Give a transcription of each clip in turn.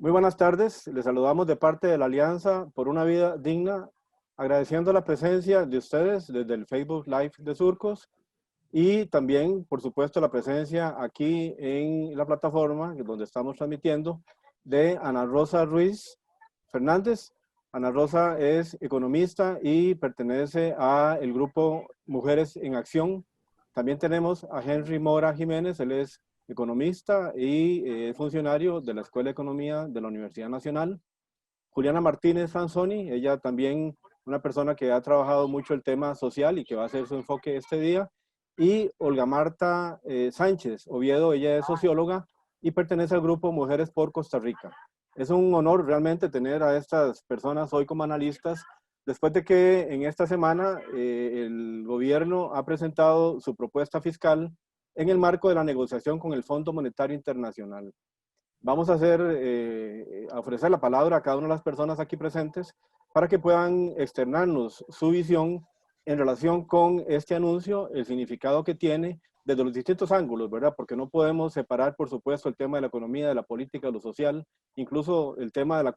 Muy buenas tardes, les saludamos de parte de la Alianza por una Vida Digna, agradeciendo la presencia de ustedes desde el Facebook Live de Surcos y también, por supuesto, la presencia aquí en la plataforma donde estamos transmitiendo de Ana Rosa Ruiz Fernández. Ana Rosa es economista y pertenece al grupo Mujeres en Acción. También tenemos a Henry Mora Jiménez, él es economista y funcionario de la Escuela de Economía de la Universidad Nacional. Juliana Martínez Franzoni, ella también una persona que ha trabajado mucho el tema social y que va a hacer su enfoque este día. Y Olga Marta Sánchez Oviedo, ella es socióloga y pertenece al grupo Mujeres por Costa Rica. Es un honor realmente tener a estas personas hoy como analistas, después de que en esta semana el gobierno ha presentado su propuesta fiscal en el marco de la negociación con el Fondo Monetario Internacional. Vamos a ofrecer la palabra a cada una de las personas aquí presentes para que puedan externarnos su visión en relación con este anuncio, el significado que tiene desde los distintos ángulos, ¿verdad? Porque no podemos separar, por supuesto, el tema de la economía, de la política, de lo social, incluso el tema de la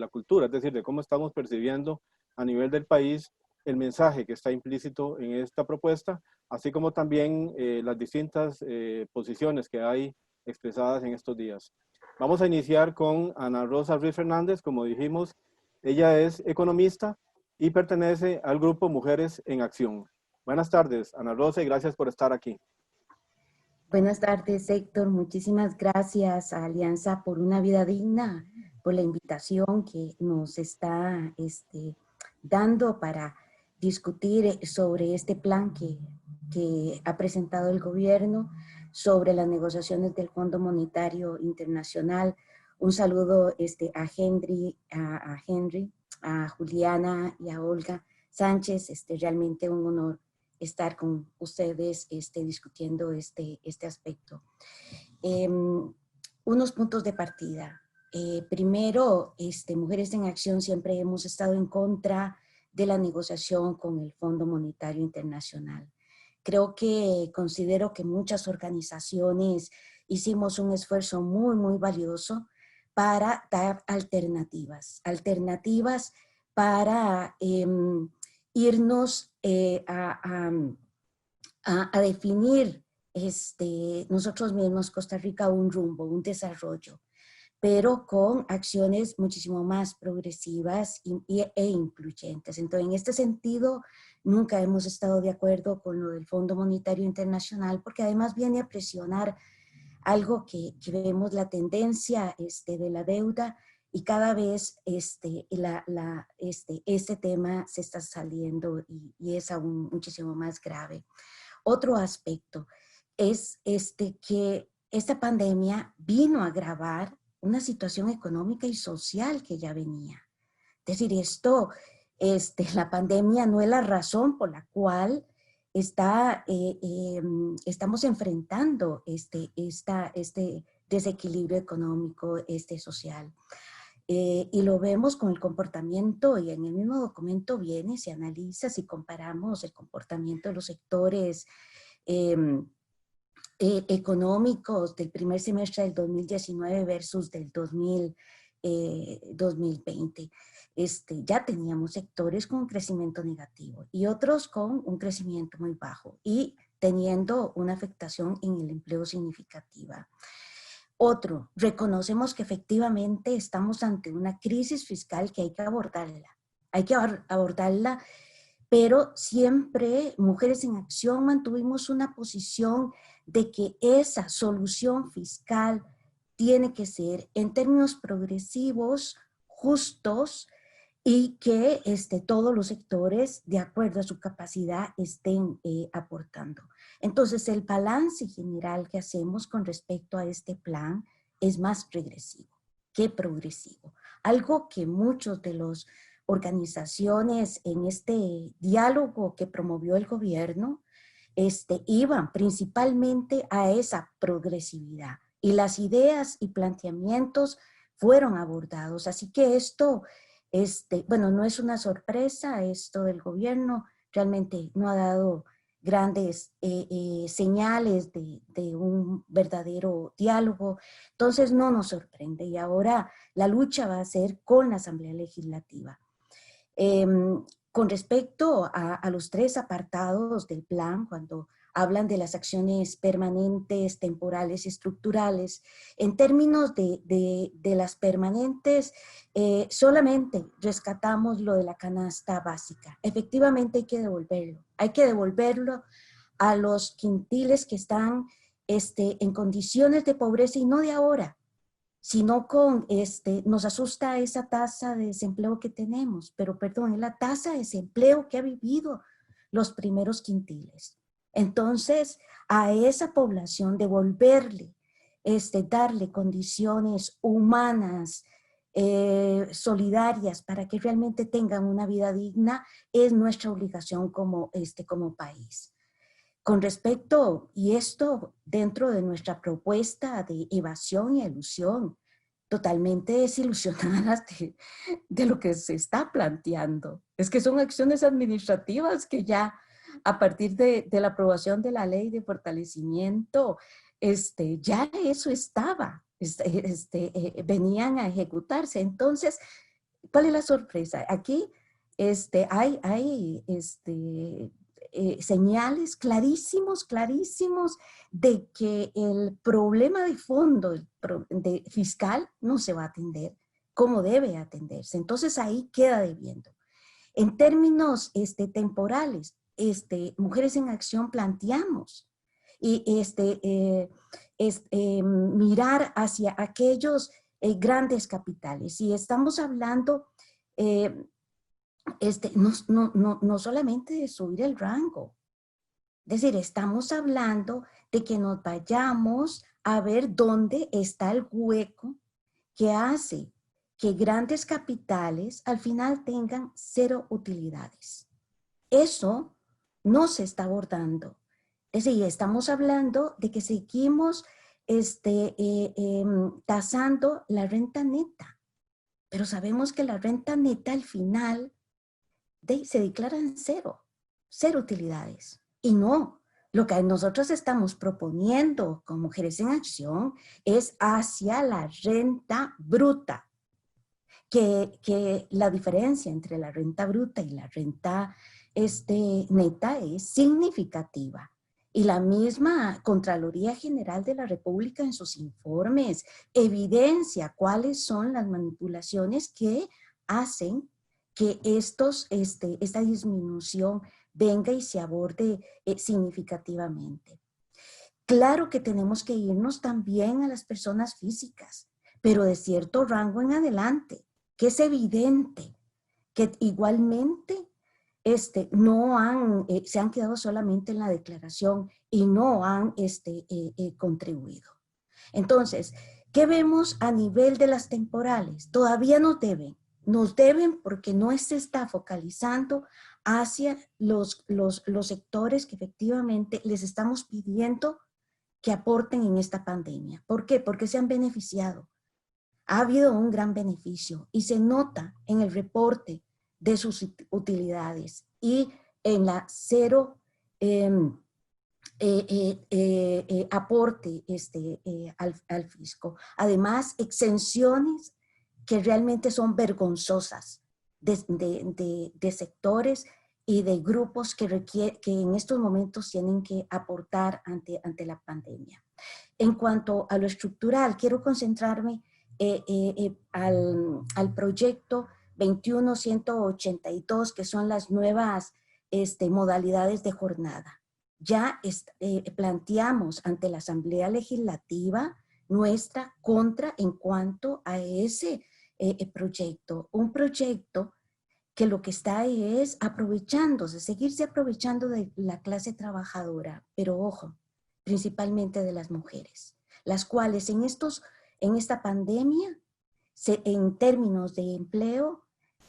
cultura, es decir, de cómo estamos percibiendo a nivel del país el mensaje que está implícito en esta propuesta, así como también las distintas posiciones que hay expresadas en estos días. Vamos a iniciar con Ana Rosa Ruiz Fernández, como dijimos, ella es economista y pertenece al grupo Mujeres en Acción. Buenas tardes, Ana Rosa, y gracias por estar aquí. Buenas tardes, Héctor. Muchísimas gracias a Alianza por una Vida Digna, por la invitación que nos está dando para discutir sobre este plan que ha presentado el gobierno sobre las negociaciones del Fondo Monetario Internacional. Un saludo a Henry, a Juliana y a Olga Sánchez. Realmente un honor estar con ustedes discutiendo este aspecto. Unos puntos de partida. Primero, Mujeres en Acción siempre hemos estado en contra de la negociación con el Fondo Monetario Internacional. Considero que muchas organizaciones hicimos un esfuerzo muy valioso para dar alternativas para irnos a definir nosotros mismos, Costa Rica, un rumbo, un desarrollo, pero con acciones muchísimo más progresivas e incluyentes. Entonces, en este sentido, nunca hemos estado de acuerdo con lo del Fondo Monetario Internacional, porque además viene a presionar algo que vemos la tendencia de la deuda, y cada vez este tema se está saliendo y es aún muchísimo más grave. Otro aspecto es que esta pandemia vino a agravar una situación económica y social que ya venía. Es decir, la pandemia no es la razón por la cual estamos enfrentando este desequilibrio económico, social. Y lo vemos con el comportamiento, y en el mismo documento viene, se analiza, si comparamos el comportamiento de los sectores económicos del primer semestre del 2019 versus del 2020. Ya teníamos sectores con un crecimiento negativo y otros con un crecimiento muy bajo y teniendo una afectación en el empleo significativa. Otro, reconocemos que efectivamente estamos ante una crisis fiscal que hay que abordarla. Hay que abordarla, pero siempre Mujeres en Acción mantuvimos una posición de que esa solución fiscal tiene que ser en términos progresivos, justos, y que todos los sectores, de acuerdo a su capacidad, estén aportando. Entonces, el balance general que hacemos con respecto a este plan es más regresivo que progresivo. Algo que muchos de los organizaciones en este diálogo que promovió el gobierno iban principalmente a esa progresividad, y las ideas y planteamientos fueron abordados. Así que esto, bueno, no es una sorpresa, esto del gobierno realmente no ha dado grandes señales de un verdadero diálogo. Entonces no nos sorprende y ahora la lucha va a ser con la Asamblea Legislativa. Con respecto a los 3 apartados del plan, cuando hablan de las acciones permanentes, temporales y estructurales, en términos de las permanentes, solamente rescatamos lo de la canasta básica. Efectivamente hay que devolverlo a los quintiles que están en condiciones de pobreza y no de ahora, sino nos asusta esa tasa de desempleo que tenemos, pero perdón, es la tasa de desempleo que ha vivido los primeros quintiles. Entonces, a esa población devolverle, darle condiciones humanas, solidarias para que realmente tengan una vida digna, es nuestra obligación como país. Con respecto, y esto dentro de nuestra propuesta de evasión y elusión, totalmente desilusionadas de lo que se está planteando. Es que son acciones administrativas que ya a partir de la aprobación de la ley de fortalecimiento, ya eso estaba, venían a ejecutarse. Entonces, ¿cuál es la sorpresa? Aquí hay señales clarísimos de que el problema de fondo fiscal no se va a atender como debe atenderse. Entonces ahí queda debiendo. En términos temporales, Mujeres en Acción planteamos y mirar hacia aquellos grandes capitales. Y estamos hablando no solamente de subir el rango, es decir, estamos hablando de que nos vayamos a ver dónde está el hueco que hace que grandes capitales al final tengan 0 utilidades. Eso no se está abordando. Es decir, estamos hablando de que seguimos tasando la renta neta, pero sabemos que la renta neta al final se declaran 0 utilidades. Y no, lo que nosotros estamos proponiendo con Mujeres en Acción es hacia la renta bruta, que la diferencia entre la renta bruta y la renta neta es significativa. Y la misma Contraloría General de la República en sus informes evidencia cuáles son las manipulaciones que hacen que esta disminución venga y se aborde significativamente. Claro que tenemos que irnos también a las personas físicas, pero de cierto rango en adelante, que es evidente que igualmente se han quedado solamente en la declaración y no han contribuido. Entonces, ¿qué vemos a nivel de las temporales? Todavía nos deben porque no se está focalizando hacia los sectores que efectivamente les estamos pidiendo que aporten en esta pandemia. ¿Por qué? Porque se han beneficiado. Ha habido un gran beneficio y se nota en el reporte de sus utilidades y en la 0 aporte al fisco. Además, exenciones que realmente son vergonzosas de sectores y de grupos que en estos momentos tienen que aportar ante la pandemia. En cuanto a lo estructural, quiero concentrarme al proyecto 21.182, que son las nuevas modalidades de jornada. Ya planteamos ante la Asamblea Legislativa nuestra contra en cuanto a ese proyecto. Un proyecto que lo que está es seguirse aprovechando de la clase trabajadora, pero ojo, principalmente de las mujeres, las cuales en esta pandemia, en términos de empleo,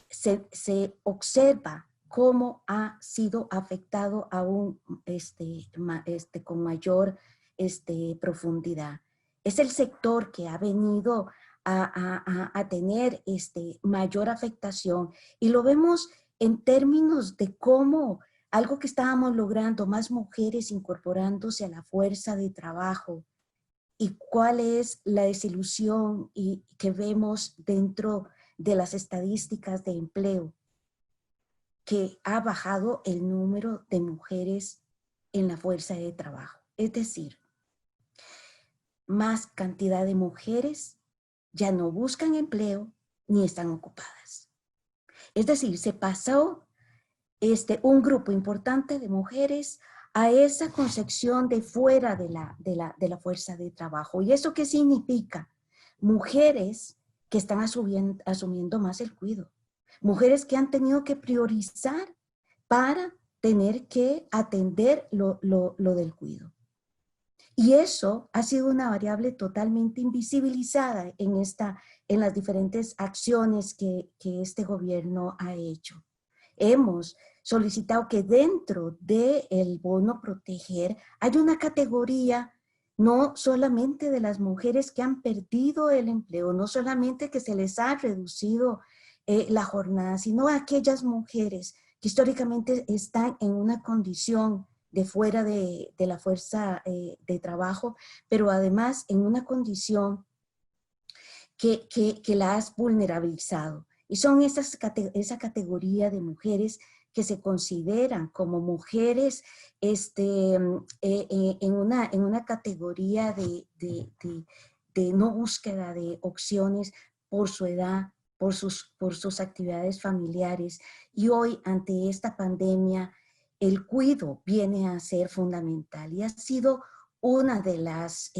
se observa cómo ha sido afectado aún con mayor profundidad. Es el sector que ha venido a tener mayor afectación y lo vemos en términos de cómo algo que estábamos logrando, más mujeres incorporándose a la fuerza de trabajo, y cuál es la desilusión que vemos dentro de las estadísticas de empleo, que ha bajado el número de mujeres en la fuerza de trabajo. Es decir, más cantidad de mujeres ya no buscan empleo ni están ocupadas. Es decir, se pasó un grupo importante de mujeres a esa concepción de fuera de la fuerza de trabajo. ¿Y eso qué significa? Mujeres que están asumiendo más el cuidado. Mujeres que han tenido que priorizar para tener que atender lo del cuidado. Y eso ha sido una variable totalmente invisibilizada en las diferentes acciones que este gobierno ha hecho. Hemos solicitado que dentro del bono proteger haya una categoría no solamente de las mujeres que han perdido el empleo, no solamente que se les ha reducido la jornada, sino a aquellas mujeres que históricamente están en una condición de fuera de la fuerza de trabajo, pero además en una condición que la has vulnerabilizado. Y son esa categoría de mujeres que se consideran como mujeres en una categoría de no búsqueda de opciones por su edad, por sus actividades familiares. Y hoy, ante esta pandemia, el cuidado viene a ser fundamental y ha sido una de las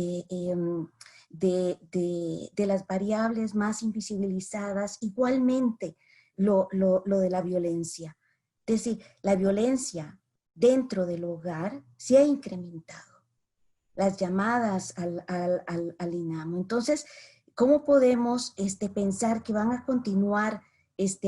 de las variables más invisibilizadas, igualmente lo de la violencia. Es decir, la violencia dentro del hogar se ha incrementado. Las llamadas al INAMO. Entonces, ¿cómo podemos pensar que van a continuar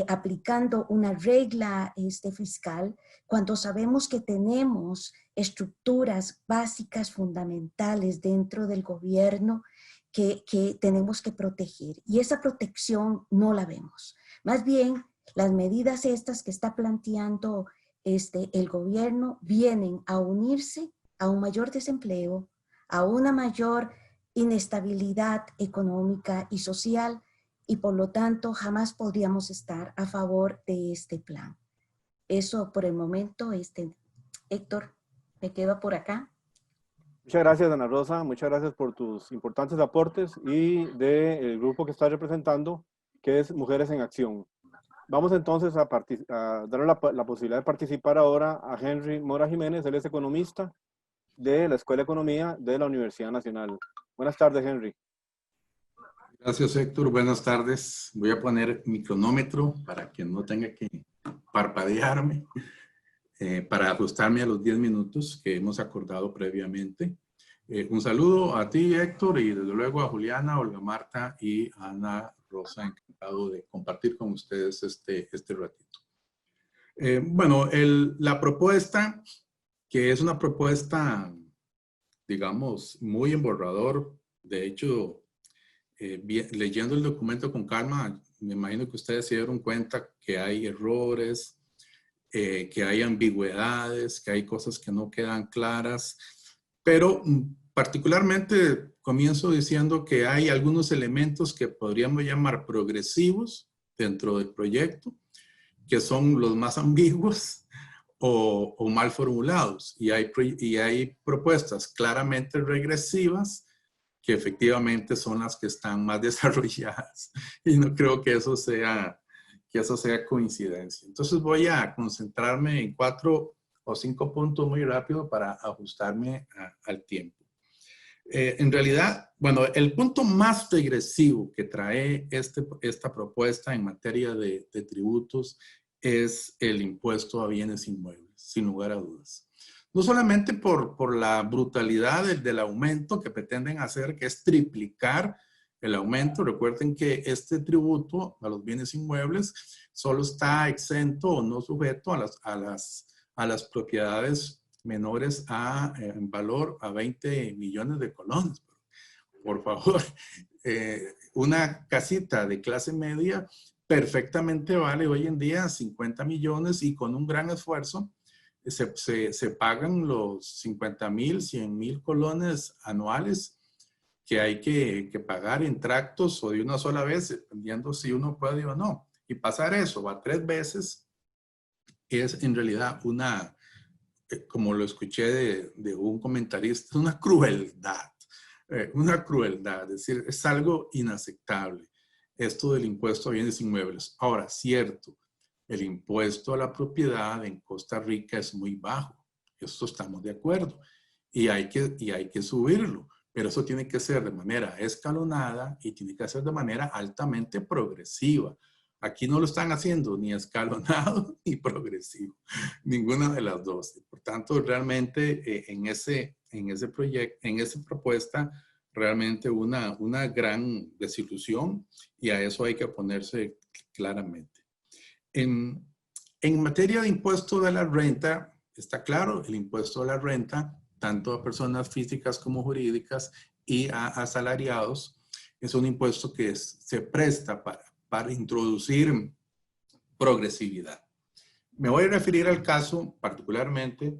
aplicando una regla fiscal cuando sabemos que tenemos estructuras básicas fundamentales dentro del gobierno que tenemos que proteger? Y esa protección no la vemos. Más bien, las medidas estas que está planteando el gobierno vienen a unirse a un mayor desempleo, a una mayor inestabilidad económica y social, y por lo tanto jamás podríamos estar a favor de este plan. Eso por el momento, Héctor, me quedo por acá. Muchas gracias, Ana Rosa. Muchas gracias por tus importantes aportes y del grupo que estás representando, que es Mujeres en Acción. Vamos entonces a darle la posibilidad de participar ahora a Henry Mora Jiménez. Él es economista de la Escuela de Economía de la Universidad Nacional. Buenas tardes, Henry. Gracias, Héctor. Buenas tardes. Voy a poner mi cronómetro para que no tenga que parpadearme, para ajustarme a los 10 minutos que hemos acordado previamente. Un saludo a ti, Héctor, y desde luego a Juliana, Olga Marta y Ana Rosa. Encantado de compartir con ustedes este ratito. Bueno, la propuesta, que es una propuesta, digamos, muy en borrador. De hecho, leyendo el documento con calma, me imagino que ustedes se dieron cuenta que hay errores, que hay ambigüedades, que hay cosas que no quedan claras, pero particularmente comienzo diciendo que hay algunos elementos que podríamos llamar progresivos dentro del proyecto, que son los más ambiguos o mal formulados, y hay propuestas claramente regresivas que efectivamente son las que están más desarrolladas, y no creo que eso sea coincidencia. Entonces voy a concentrarme en 4 o 5 puntos muy rápido para ajustarme al tiempo. En realidad, bueno, el punto más regresivo que trae esta propuesta en materia de tributos es el impuesto a bienes inmuebles, sin lugar a dudas. No solamente por la brutalidad del aumento que pretenden hacer, que es triplicar el aumento. Recuerden que este tributo a los bienes inmuebles solo está exento o no sujeto a las propiedades menores en valor a 20 millones de colones. Por favor, una casita de clase media perfectamente vale hoy en día 50 millones y con un gran esfuerzo se pagan los 50,000, 100,000 colones anuales que hay que pagar en tractos o de una sola vez, dependiendo si uno puede o no. Y pasar eso a 3 veces es en realidad una, como lo escuché de un comentarista, una crueldad. Una crueldad, es decir, es algo inaceptable esto del impuesto a bienes inmuebles. Ahora, cierto, el impuesto a la propiedad en Costa Rica es muy bajo, esto estamos de acuerdo, y hay que subirlo, pero eso tiene que ser de manera escalonada y tiene que ser de manera altamente progresiva. Aquí no lo están haciendo ni escalonado ni progresivo, ninguna de las dos. Por tanto, realmente en ese proyecto, en esa propuesta, realmente una gran desilusión y a eso hay que oponerse claramente. En materia de impuesto de la renta, está claro, el impuesto de la renta, tanto a personas físicas como jurídicas y a asalariados, es un impuesto que se presta para introducir progresividad. Me voy a referir al caso particularmente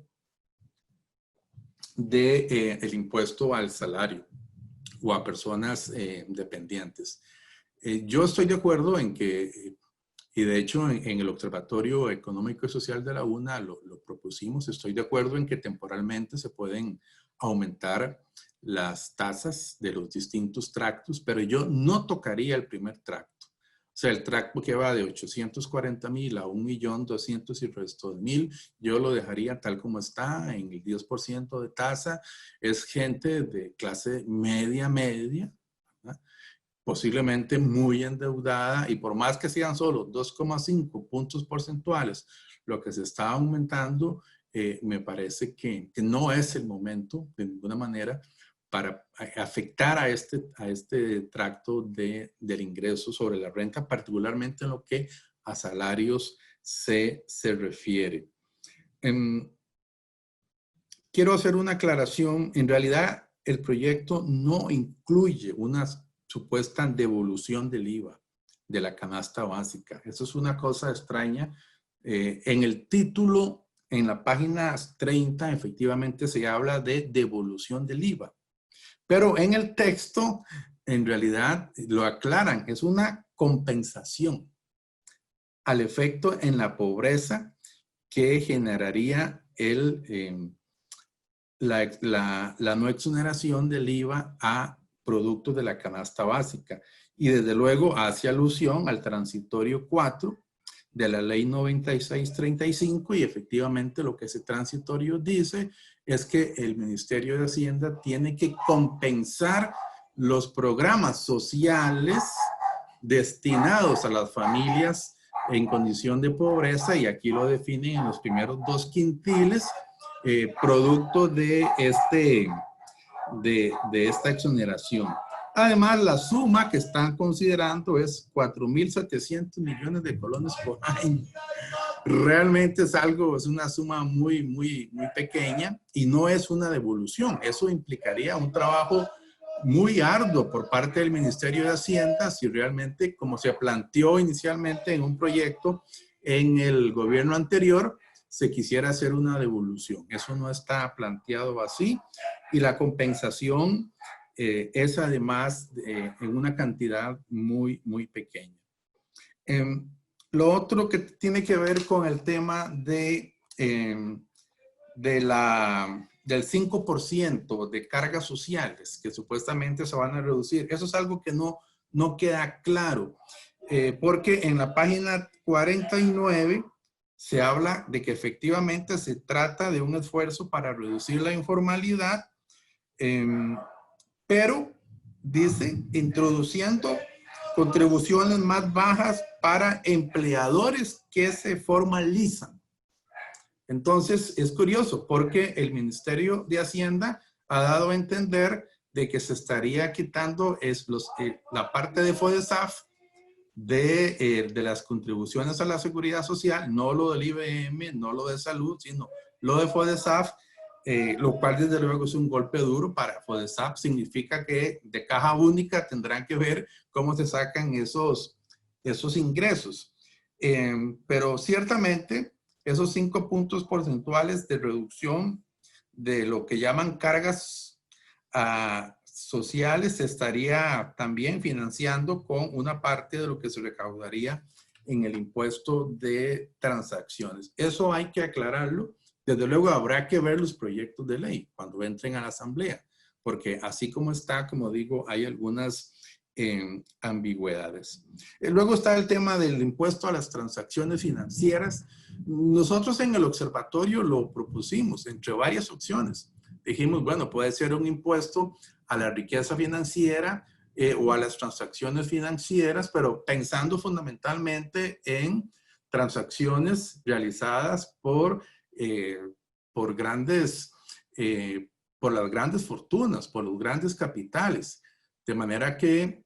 del impuesto al salario o a personas dependientes. Yo estoy de acuerdo en que, y de hecho en el Observatorio Económico y Social de la UNA lo propusimos, estoy de acuerdo en que temporalmente se pueden aumentar las tasas de los distintos tractos, pero yo no tocaría el primer tracto. O sea, el tracto que va de 840,000 a 1,200,000 y el resto de 1,000, yo lo dejaría tal como está, en el 10% de tasa. Es gente de clase media, ¿verdad? Posiblemente muy endeudada, y por más que sean solo 2,5 puntos porcentuales, lo que se está aumentando, me parece que no es el momento de ninguna manera para afectar a este tracto del ingreso sobre la renta, particularmente en lo que a salarios se refiere. Quiero hacer una aclaración. En realidad, el proyecto no incluye una supuesta devolución del IVA de la canasta básica. Eso es una cosa extraña. En el título, en la página 30, efectivamente se habla de devolución del IVA. Pero en el texto, en realidad, lo aclaran, es una compensación al efecto en la pobreza que generaría la no exoneración del IVA a productos de la canasta básica. Y desde luego hace alusión al transitorio 4 de la ley 9635, y efectivamente lo que ese transitorio dice es que el Ministerio de Hacienda tiene que compensar los programas sociales destinados a las familias en condición de pobreza, y aquí lo definen en los primeros 2 quintiles, producto de esta exoneración. Además, la suma que están considerando es 4.700 millones de colones por año. Realmente es una suma muy, muy, muy pequeña y no es una devolución. Eso implicaría un trabajo muy arduo por parte del Ministerio de Hacienda si realmente, como se planteó inicialmente en un proyecto en el gobierno anterior, se quisiera hacer una devolución. Eso no está planteado así, y la compensación es además en una cantidad muy, muy pequeña. Lo otro que tiene que ver con el tema del 5% de cargas sociales que supuestamente se van a reducir. Eso es algo que no queda claro, porque en la página 49 se habla de que efectivamente se trata de un esfuerzo para reducir la informalidad, pero dice introduciendo contribuciones más bajas para empleadores que se formalizan. Entonces es curioso porque el Ministerio de Hacienda ha dado a entender de que se estaría quitando la parte de FODESAF de las contribuciones a la seguridad social, no lo del IBM, no lo de salud, sino lo de FODESAF, lo cual desde luego es un golpe duro para FODESAF. Significa que de caja única tendrán que ver cómo se sacan esos ingresos. Pero ciertamente esos 5 puntos porcentuales de reducción de lo que llaman cargas sociales se estaría también financiando con una parte de lo que se recaudaría en el impuesto de transacciones. Eso hay que aclararlo. Desde luego habrá que ver los proyectos de ley cuando entren a la asamblea, porque así como está, como digo, hay algunas ambigüedades. Luego está el tema del impuesto a las transacciones financieras. Nosotros en el observatorio lo propusimos entre varias opciones. Dijimos, bueno, puede ser un impuesto a la riqueza financiera o a las transacciones financieras, pero pensando fundamentalmente en transacciones realizadas por las grandes fortunas, por los grandes capitales. De manera que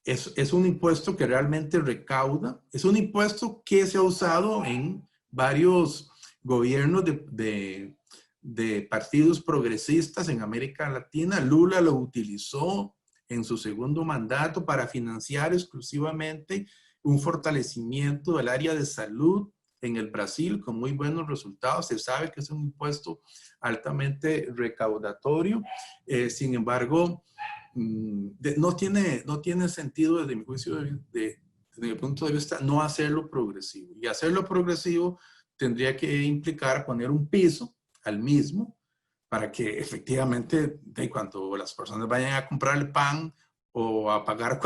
es un impuesto que realmente recauda. Es un impuesto que se ha usado en varios gobiernos de partidos progresistas en América Latina. Lula lo utilizó en su segundo mandato para financiar exclusivamente un fortalecimiento del área de salud en el Brasil con muy buenos resultados. Se sabe que es un impuesto altamente recaudatorio. Sin embargo, no tiene sentido desde mi juicio, desde mi punto de vista, no hacerlo progresivo. Y hacerlo progresivo tendría que implicar poner un piso al mismo para que efectivamente cuando las personas vayan a comprar el pan o a pagar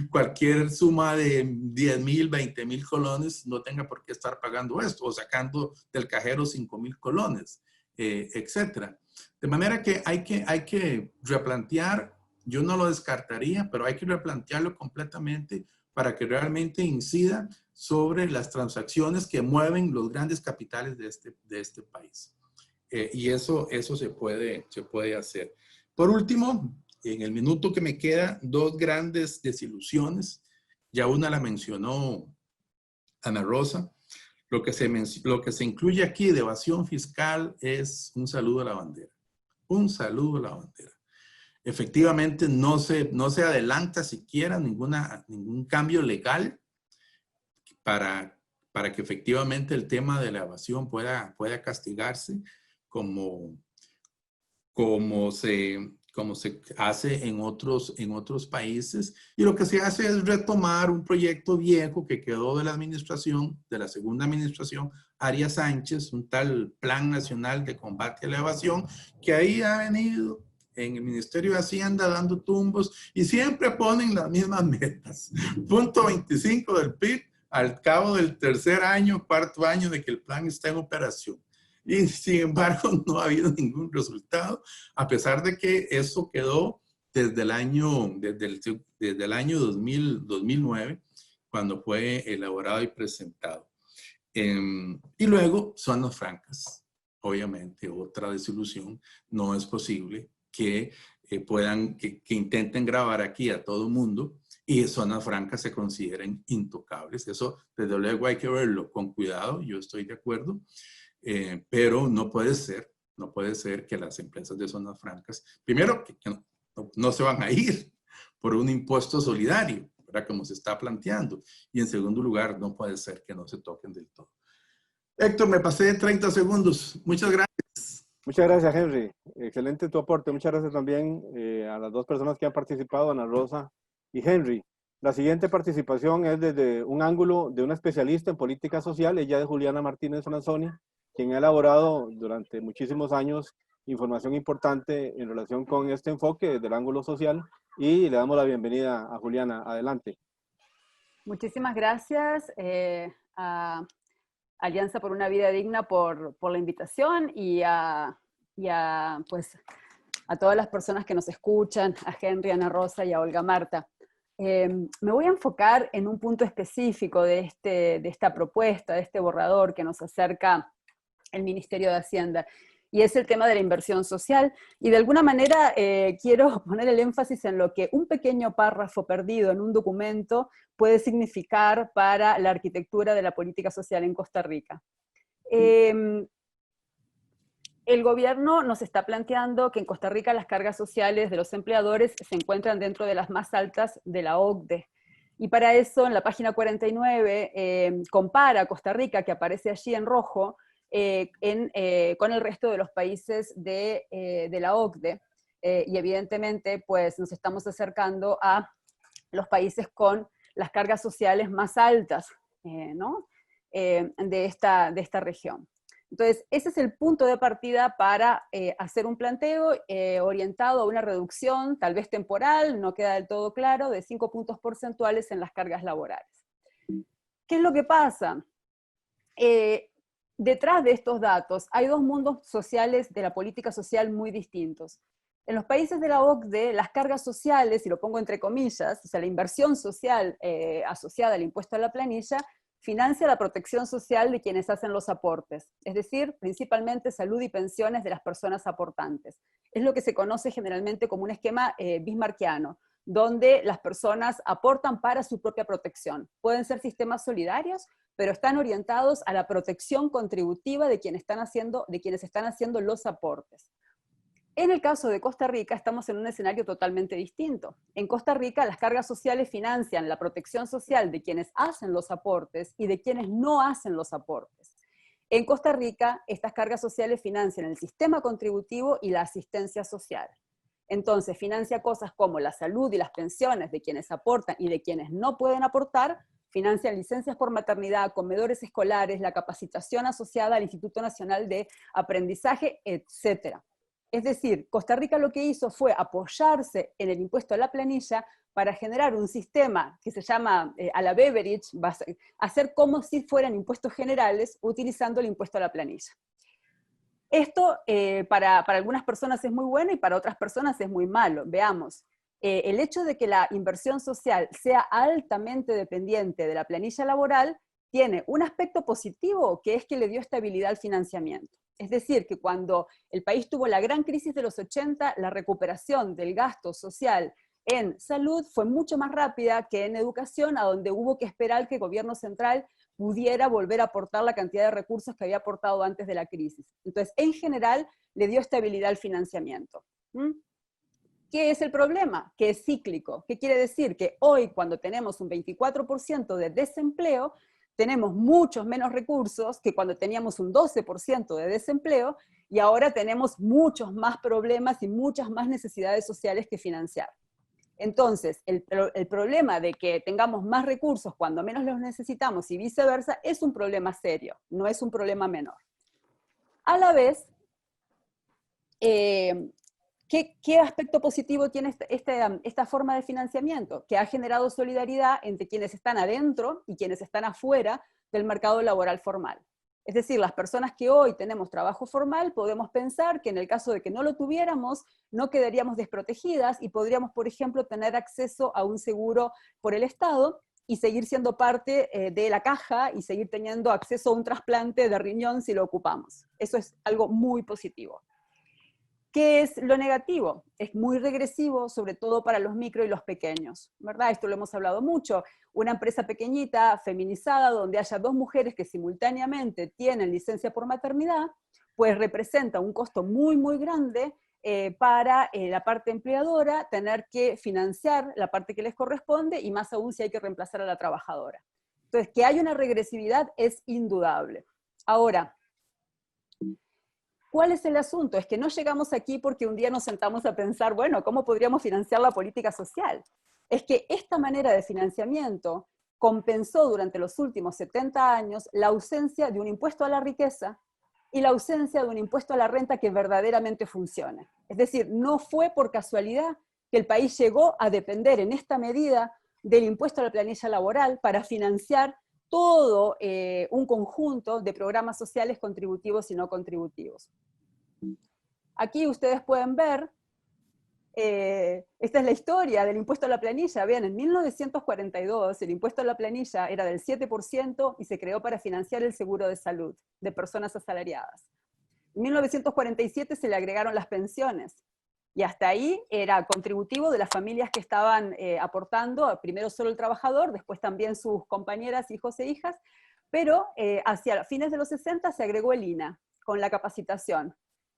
cualquier suma de 10,000, 20,000 colones, no tenga por qué estar pagando esto o sacando del cajero 5,000 colones, etcétera. De manera que hay que replantear, yo no lo descartaría, pero hay que replantearlo completamente para que realmente incida sobre las transacciones que mueven los grandes capitales de este país. Y eso se puede hacer. Por último, en el minuto que me queda, 2 grandes desilusiones. Ya una la mencionó Ana Rosa. Lo que se incluye aquí de evasión fiscal es un saludo a la bandera. Un saludo a la bandera. Efectivamente, no se adelanta siquiera ningún cambio legal para que efectivamente el tema de la evasión pueda castigarse como se hace en otros países. Y lo que se hace es retomar un proyecto viejo que quedó de la segunda administración, Arias Sánchez, un tal Plan Nacional de Combate a la Evasión, que ahí ha venido en el Ministerio de Hacienda dando tumbos y siempre ponen las mismas metas. 0.25 del PIB al cabo del tercer año, cuarto año de que el plan está en operación. Y sin embargo no ha habido ningún resultado, a pesar de que eso quedó desde el año 2009, cuando fue elaborado y presentado. Y luego zonas francas. Obviamente, otra desilusión. No es posible que intenten grabar aquí a todo mundo y zonas francas se consideren intocables. Eso, desde luego, hay que verlo con cuidado. Yo estoy de acuerdo. Pero no puede ser que las empresas de zonas francas, primero, que no se van a ir por un impuesto solidario, ¿verdad? Como se está planteando. Y en segundo lugar, no puede ser que no se toquen del todo. Héctor, me pasé 30 segundos. Muchas gracias. Muchas gracias, Henry. Excelente tu aporte. Muchas gracias también a las 2 personas que han participado, Ana Rosa y Henry. La siguiente participación es desde un ángulo de una especialista en política social, ella es Juliana Martínez Franzoni, quien ha elaborado durante muchísimos años información importante en relación con este enfoque desde el ángulo social, y le damos la bienvenida a Juliana. Adelante. Muchísimas gracias a Alianza por una Vida Digna por la invitación y a todas las personas que nos escuchan, a Henry, a Ana Rosa y a Olga Marta. Me voy a enfocar en un punto específico de esta propuesta, de este borrador que nos acerca el Ministerio de Hacienda, y es el tema de la inversión social. Y de alguna manera quiero poner el énfasis en lo que un pequeño párrafo perdido en un documento puede significar para la arquitectura de la política social en Costa Rica. El gobierno nos está planteando que en Costa Rica las cargas sociales de los empleadores se encuentran dentro de las más altas de la OCDE. Y para eso, en la página 49, compara a Costa Rica, que aparece allí en rojo, con el resto de los países de la OCDE, y evidentemente pues nos estamos acercando a los países con las cargas sociales más altas, ¿no? De esta región. Entonces, ese es el punto de partida para hacer un planteo orientado a una reducción, tal vez temporal, no queda del todo claro, de 5 puntos porcentuales en las cargas laborales. ¿Qué es lo que pasa? Detrás de estos datos hay dos mundos sociales de la política social muy distintos. En los países de la OCDE, las cargas sociales, y lo pongo entre comillas, o sea, la inversión social asociada al impuesto a la planilla, financia la protección social de quienes hacen los aportes, es decir, principalmente salud y pensiones de las personas aportantes. Es lo que se conoce generalmente como un esquema bismarckiano, donde las personas aportan para su propia protección. Pueden ser sistemas solidarios, pero están orientados a la protección contributiva de quienes están haciendo los aportes. En el caso de Costa Rica estamos en un escenario totalmente distinto. En Costa Rica las cargas sociales financian la protección social de quienes hacen los aportes y de quienes no hacen los aportes. En Costa Rica estas cargas sociales financian el sistema contributivo y la asistencia social. Entonces financia cosas como la salud y las pensiones de quienes aportan y de quienes no pueden aportar, financian licencias por maternidad, comedores escolares, la capacitación asociada al Instituto Nacional de Aprendizaje, etc. Es decir, Costa Rica lo que hizo fue apoyarse en el impuesto a la planilla para generar un sistema que se llama a la Beveridge, hacer como si fueran impuestos generales utilizando el impuesto a la planilla. Esto para algunas personas es muy bueno y para otras personas es muy malo. Veamos, el hecho de que la inversión social sea altamente dependiente de la planilla laboral tiene un aspecto positivo, que es que le dio estabilidad al financiamiento. Es decir, que cuando el país tuvo la gran crisis de los 80, la recuperación del gasto social en salud fue mucho más rápida que en educación, a donde hubo que esperar que el gobierno central pudiera volver a aportar la cantidad de recursos que había aportado antes de la crisis. Entonces, en general, le dio estabilidad al financiamiento. ¿Qué es el problema? Que es cíclico. ¿Qué quiere decir? Que hoy, cuando tenemos un 24% de desempleo, tenemos muchos menos recursos que cuando teníamos un 12% de desempleo, y ahora tenemos muchos más problemas y muchas más necesidades sociales que financiar. Entonces, el problema de que tengamos más recursos cuando menos los necesitamos y viceversa es un problema serio, no es un problema menor. A la vez, ¿qué aspecto positivo tiene esta forma de financiamiento? Que ha generado solidaridad entre quienes están adentro y quienes están afuera del mercado laboral formal. Es decir, las personas que hoy tenemos trabajo formal podemos pensar que en el caso de que no lo tuviéramos, no quedaríamos desprotegidas y podríamos, por ejemplo, tener acceso a un seguro por el Estado y seguir siendo parte de la caja y seguir teniendo acceso a un trasplante de riñón si lo ocupamos. Eso es algo muy positivo. ¿Qué es lo negativo? Es muy regresivo, sobre todo para los micro y los pequeños, ¿verdad? Esto lo hemos hablado mucho. Una empresa pequeñita, feminizada, donde haya dos mujeres que simultáneamente tienen licencia por maternidad, pues representa un costo muy, muy grande para la parte empleadora, tener que financiar la parte que les corresponde, y más aún si hay que reemplazar a la trabajadora. Entonces, que hay una regresividad es indudable. Ahora, ¿cuál es el asunto? Es que no llegamos aquí porque un día nos sentamos a pensar, bueno, ¿cómo podríamos financiar la política social? Es que esta manera de financiamiento compensó durante los últimos 70 años la ausencia de un impuesto a la riqueza y la ausencia de un impuesto a la renta que verdaderamente funcione. Es decir, no fue por casualidad que el país llegó a depender en esta medida del impuesto a la planilla laboral para financiar todo un conjunto de programas sociales contributivos y no contributivos. Aquí ustedes pueden ver, esta es la historia del impuesto a la planilla. Vean, en 1942 el impuesto a la planilla era del 7% y se creó para financiar el seguro de salud de personas asalariadas. En 1947 se le agregaron las pensiones, y hasta ahí era contributivo de las familias que estaban aportando, primero solo el trabajador, después también sus compañeras, hijos e hijas, pero hacia fines de los 60 se agregó el INA, con la capacitación.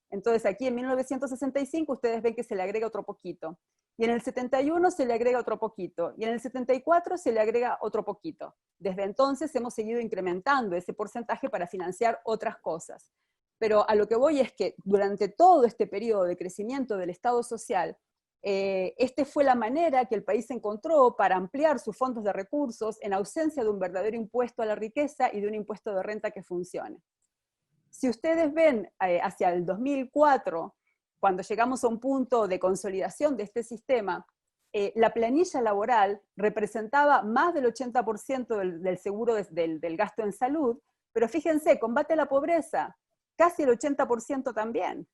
Entonces aquí en 1965 ustedes ven que se le agrega otro poquito. y en el 71 se le agrega otro poquito, y en el 74 se le agrega otro poquito. Desde entonces hemos seguido incrementando ese porcentaje para financiar otras cosas. Pero a lo que voy es que durante todo este periodo de crecimiento del Estado social, esta fue la manera que el país encontró para ampliar sus fondos de recursos en ausencia de un verdadero impuesto a la riqueza y de un impuesto de renta que funcione. Si ustedes ven hacia el 2004, cuando llegamos a un punto de consolidación de este sistema, la planilla laboral representaba más del 80% del seguro del gasto en salud, pero fíjense, combate a la pobreza, casi el 80% también.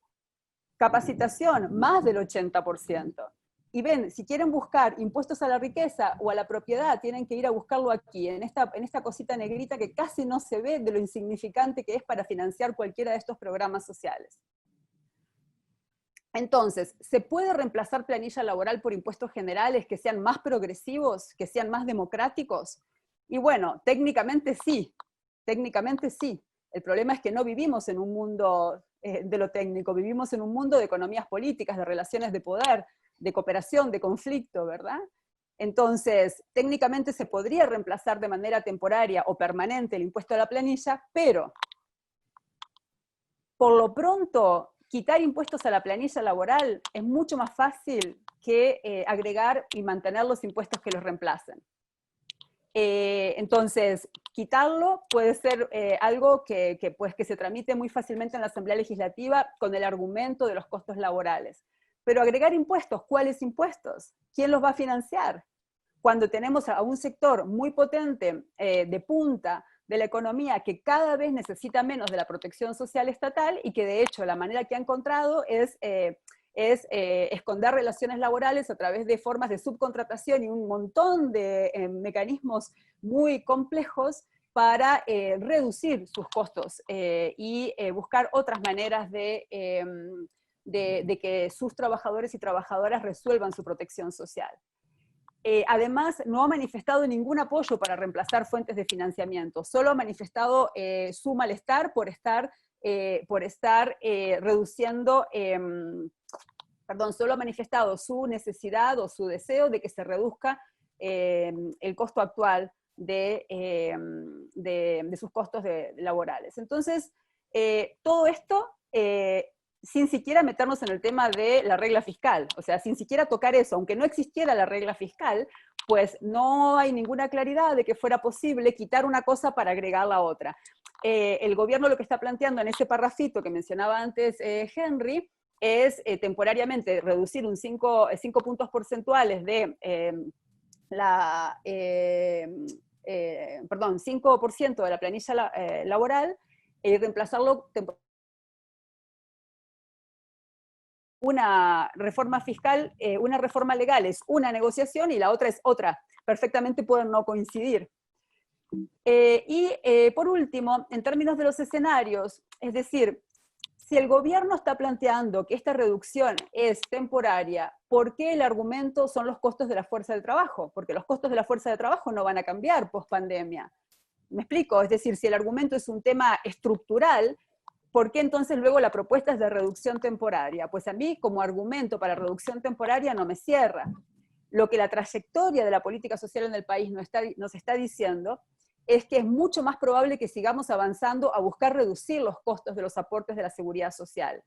Capacitación, más del 80%. Y ven, si quieren buscar impuestos a la riqueza o a la propiedad, tienen que ir a buscarlo aquí, en esta cosita negrita que casi no se ve de lo insignificante que es para financiar cualquiera de estos programas sociales. Entonces, ¿se puede reemplazar planilla laboral por impuestos generales que sean más progresivos, que sean más democráticos? Y bueno, técnicamente sí, técnicamente sí. El problema es que no vivimos en un mundo de lo técnico, vivimos en un mundo de economías políticas, de relaciones de poder, de cooperación, de conflicto, ¿verdad? Entonces, técnicamente se podría reemplazar de manera temporaria o permanente el impuesto a la planilla, pero por lo pronto, quitar impuestos a la planilla laboral es mucho más fácil que agregar y mantener los impuestos que los reemplacen. Entonces, quitarlo puede ser algo que se tramite muy fácilmente en la Asamblea Legislativa con el argumento de los costos laborales. Pero agregar impuestos, ¿cuáles impuestos? ¿Quién los va a financiar? Cuando tenemos a un sector muy potente de punta de la economía que cada vez necesita menos de la protección social estatal y que de hecho la manera que ha encontrado es esconder relaciones laborales a través de formas de subcontratación y un montón de mecanismos muy complejos para reducir sus costos y buscar otras maneras de que sus trabajadores y trabajadoras resuelvan su protección social. Además, no ha manifestado ningún apoyo para reemplazar fuentes de financiamiento, solo ha manifestado su malestar por estar reduciendo, solo ha manifestado su necesidad o su deseo de que se reduzca el costo actual de sus costos laborales. Entonces, todo esto sin siquiera meternos en el tema de la regla fiscal, o sea, sin siquiera tocar eso, aunque no existiera la regla fiscal, pues no hay ninguna claridad de que fuera posible quitar una cosa para agregar la otra. El gobierno lo que está planteando en ese parrafito que mencionaba antes Henry, es temporariamente reducir 5 puntos porcentuales de 5% de la planilla laboral y reemplazarlo una reforma fiscal, una reforma legal es una negociación y la otra es otra. Perfectamente pueden no coincidir. Por último, en términos de los escenarios, es decir, si el gobierno está planteando que esta reducción es temporaria, ¿por qué el argumento son los costos de la fuerza del trabajo? Porque los costos de la fuerza de trabajo no van a cambiar post pandemia. ¿Me explico? Es decir, si el argumento es un tema estructural, ¿por qué entonces luego la propuesta es de reducción temporaria? Pues a mí, como argumento para reducción temporaria, no me cierra. Lo que la trayectoria de la política social en el país nos está diciendo es que es mucho más probable que sigamos avanzando a buscar reducir los costos de los aportes de la seguridad social,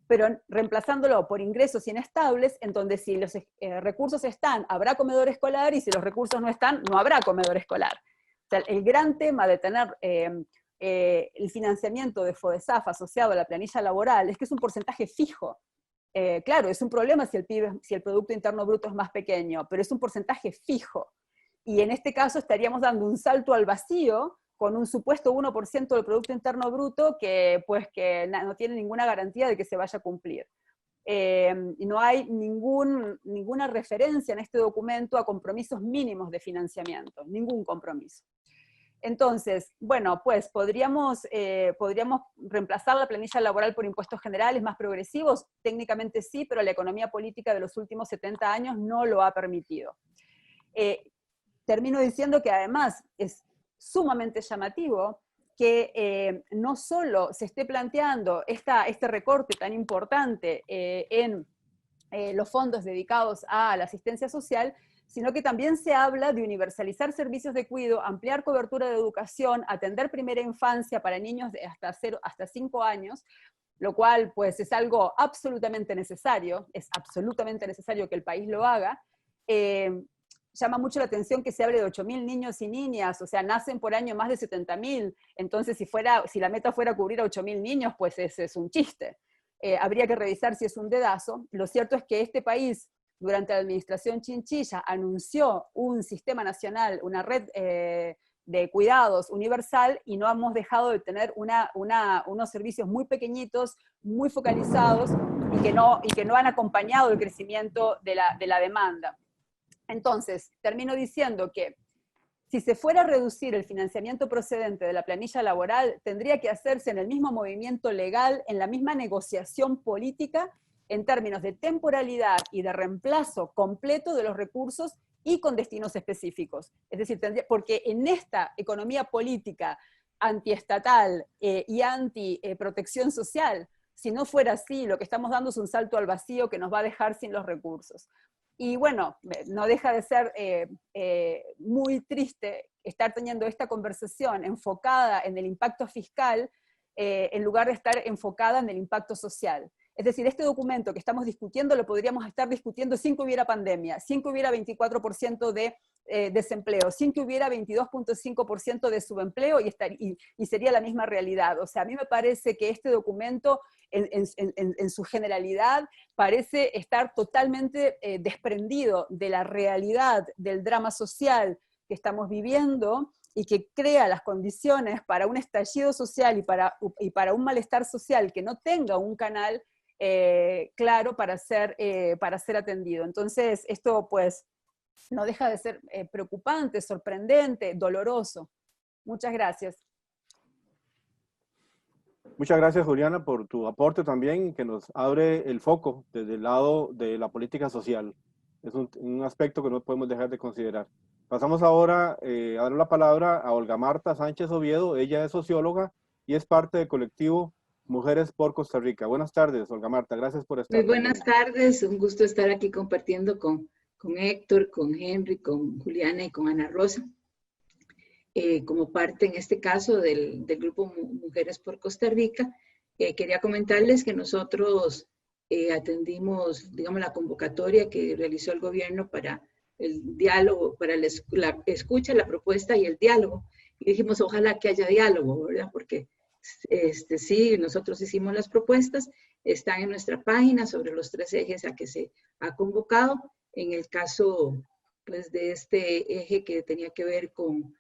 pero reemplazándolo por ingresos inestables, en donde si los recursos están, habrá comedor escolar, y si los recursos no están, no habrá comedor escolar. O sea, el gran tema de tener el financiamiento de FODESAF asociado a la planilla laboral es que es un porcentaje fijo. Claro, es un problema si el Producto Interno Bruto es más pequeño, pero es un porcentaje fijo. Y en este caso estaríamos dando un salto al vacío con un supuesto 1% del Producto Interno Bruto que no tiene ninguna garantía de que se vaya a cumplir. Y no hay ninguna referencia en este documento a compromisos mínimos de financiamiento, ningún compromiso. Entonces, bueno, pues podríamos reemplazar la planilla laboral por impuestos generales más progresivos, técnicamente sí, pero la economía política de los últimos 70 años no lo ha permitido. Termino diciendo que además es sumamente llamativo que no solo se esté planteando este recorte tan importante en los fondos dedicados a la asistencia social, sino que también se habla de universalizar servicios de cuidado, ampliar cobertura de educación, atender primera infancia para niños de hasta 5 años, lo cual pues es algo absolutamente necesario, es absolutamente necesario que el país lo haga. Llama mucho la atención que se hable de 8.000 niños y niñas, o sea, nacen por año más de 70.000, entonces si la meta fuera cubrir a 8.000 niños, pues ese es un chiste. Habría que revisar si es un dedazo. Lo cierto es que este país, durante la administración Chinchilla, anunció un sistema nacional, una red de cuidados universal, y no hemos dejado de tener unos servicios muy pequeñitos, muy focalizados, y que no han acompañado el crecimiento de la demanda. Entonces, termino diciendo que si se fuera a reducir el financiamiento procedente de la planilla laboral, tendría que hacerse en el mismo movimiento legal, en la misma negociación política, en términos de temporalidad y de reemplazo completo de los recursos y con destinos específicos. Es decir, porque en esta economía política antiestatal y anti-protección social, si no fuera así, lo que estamos dando es un salto al vacío que nos va a dejar sin los recursos. Y bueno, no deja de ser muy triste estar teniendo esta conversación enfocada en el impacto fiscal en lugar de estar enfocada en el impacto social. Es decir, este documento que estamos discutiendo lo podríamos estar discutiendo sin que hubiera pandemia, sin que hubiera 24% de desempleo, sin que hubiera 22.5% de subempleo y sería la misma realidad. O sea, a mí me parece que este documento en su generalidad parece estar totalmente desprendido de la realidad del drama social que estamos viviendo y que crea las condiciones para un estallido social y para un malestar social que no tenga un canal claro para ser atendido. Entonces, esto pues no deja de ser preocupante, sorprendente, doloroso. Muchas gracias. Muchas gracias, Juliana, por tu aporte también, que nos abre el foco desde el lado de la política social. Es un aspecto que no podemos dejar de considerar. Pasamos ahora a dar la palabra a Olga Marta Sánchez Oviedo. Ella es socióloga y es parte del colectivo Mujeres por Costa Rica. Buenas tardes, Olga Marta. Gracias por estar. Muy buenas tardes. Un gusto estar aquí compartiendo con Héctor, con Henry, con Juliana y con Ana Rosa. Como parte, en este caso, del grupo Mujeres por Costa Rica, quería comentarles que nosotros atendimos, digamos, la convocatoria que realizó el gobierno para el diálogo, para la escucha, la propuesta y el diálogo. Y dijimos, ojalá que haya diálogo, ¿verdad? Porque sí, nosotros hicimos las propuestas, están en nuestra página sobre los 3 ejes a que se ha convocado. En el caso, pues, de este eje que tenía que ver con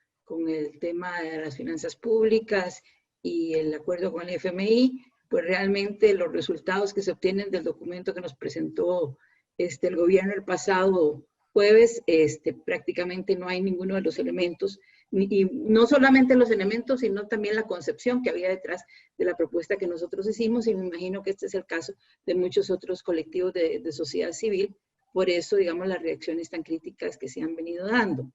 el tema de las finanzas públicas y el acuerdo con el FMI, pues realmente los resultados que se obtienen del documento que nos presentó el gobierno el pasado jueves, prácticamente no hay ninguno de los elementos, y no solamente los elementos, sino también la concepción que había detrás de la propuesta que nosotros hicimos, y me imagino que este es el caso de muchos otros colectivos de sociedad civil. Por eso, digamos, las reacciones tan críticas que se han venido dando.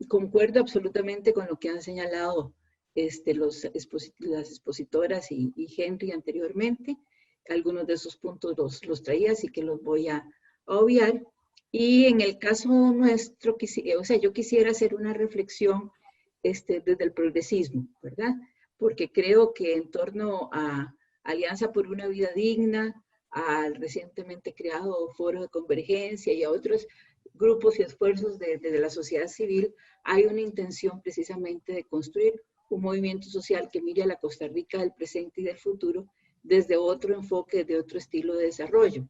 Concuerdo absolutamente con lo que han señalado las expositoras y Henry anteriormente. Algunos de esos puntos los traía, así que los voy a obviar. Y en el caso nuestro, yo quisiera hacer una reflexión desde el progresismo, ¿verdad? Porque creo que en torno a Alianza por una Vida Digna, al recientemente creado Foro de Convergencia y a otros grupos y esfuerzos de la sociedad civil, hay una intención precisamente de construir un movimiento social que mire a la Costa Rica del presente y del futuro desde otro enfoque, de otro estilo de desarrollo.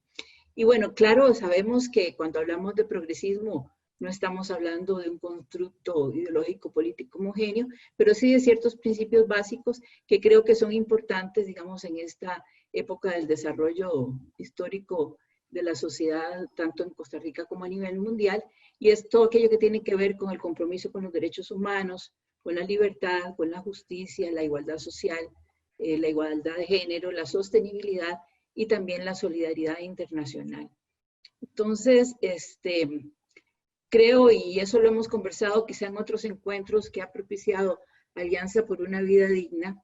Y bueno, claro, sabemos que cuando hablamos de progresismo no estamos hablando de un constructo ideológico político homogéneo, pero sí de ciertos principios básicos que creo que son importantes, digamos, en esta época del desarrollo histórico de la sociedad, tanto en Costa Rica como a nivel mundial, y es todo aquello que tiene que ver con el compromiso con los derechos humanos, con la libertad, con la justicia, la igualdad social, la igualdad de género, la sostenibilidad y también la solidaridad internacional. Entonces, creo, y eso lo hemos conversado quizá en otros encuentros que ha propiciado Alianza por una Vida Digna,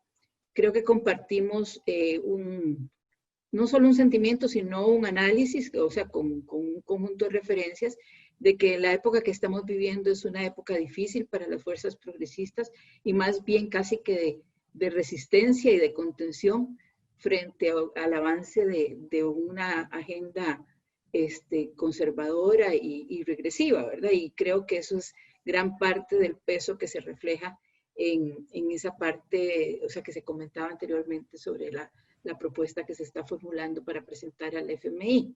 creo que compartimos un no solo un sentimiento, sino un análisis, o sea, con un conjunto de referencias, de que la época que estamos viviendo es una época difícil para las fuerzas progresistas y más bien casi que de resistencia y de contención frente al avance de una agenda conservadora y regresiva, ¿verdad? Y creo que eso es gran parte del peso que se refleja en esa parte, o sea, que se comentaba anteriormente sobre la propuesta que se está formulando para presentar al FMI.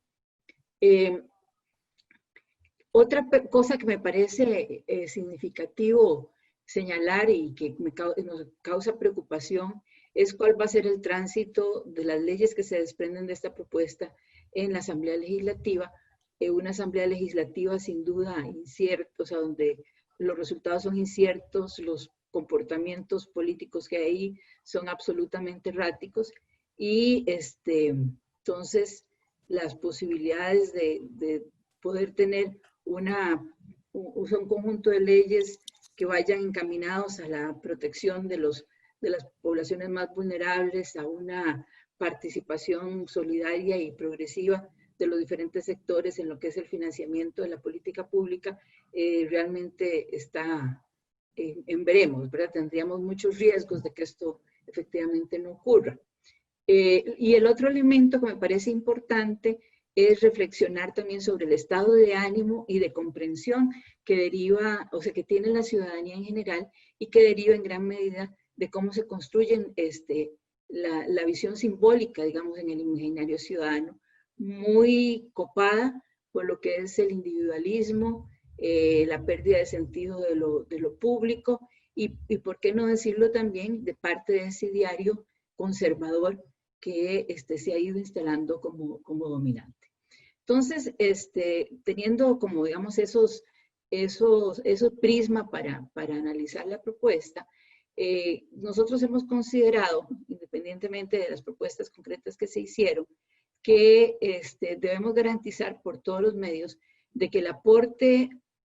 Otra cosa que me parece significativo señalar y que nos causa preocupación es cuál va a ser el tránsito de las leyes que se desprenden de esta propuesta en la Asamblea Legislativa. Una Asamblea Legislativa sin duda incierta, o sea, donde los resultados son inciertos, los comportamientos políticos que hay ahí son absolutamente erráticos y entonces las posibilidades de poder tener un conjunto de leyes que vayan encaminados a la protección de las poblaciones más vulnerables, a una participación solidaria y progresiva de los diferentes sectores en lo que es el financiamiento de la política pública, realmente está en veremos, ¿verdad? Tendríamos muchos riesgos de que esto efectivamente no ocurra. Y el otro elemento que me parece importante es reflexionar también sobre el estado de ánimo y de comprensión que deriva, o sea, que tiene la ciudadanía en general y que deriva en gran medida de cómo se construyen la visión simbólica, digamos, en el imaginario ciudadano, muy copada por lo que es el individualismo, la pérdida de sentido de lo público y, por qué no decirlo también, de parte de ese ideario conservador que se ha ido instalando como dominante. Entonces, teniendo como, digamos, esos prismas para analizar la propuesta, nosotros hemos considerado, independientemente de las propuestas concretas que se hicieron, que debemos garantizar por todos los medios de que el aporte,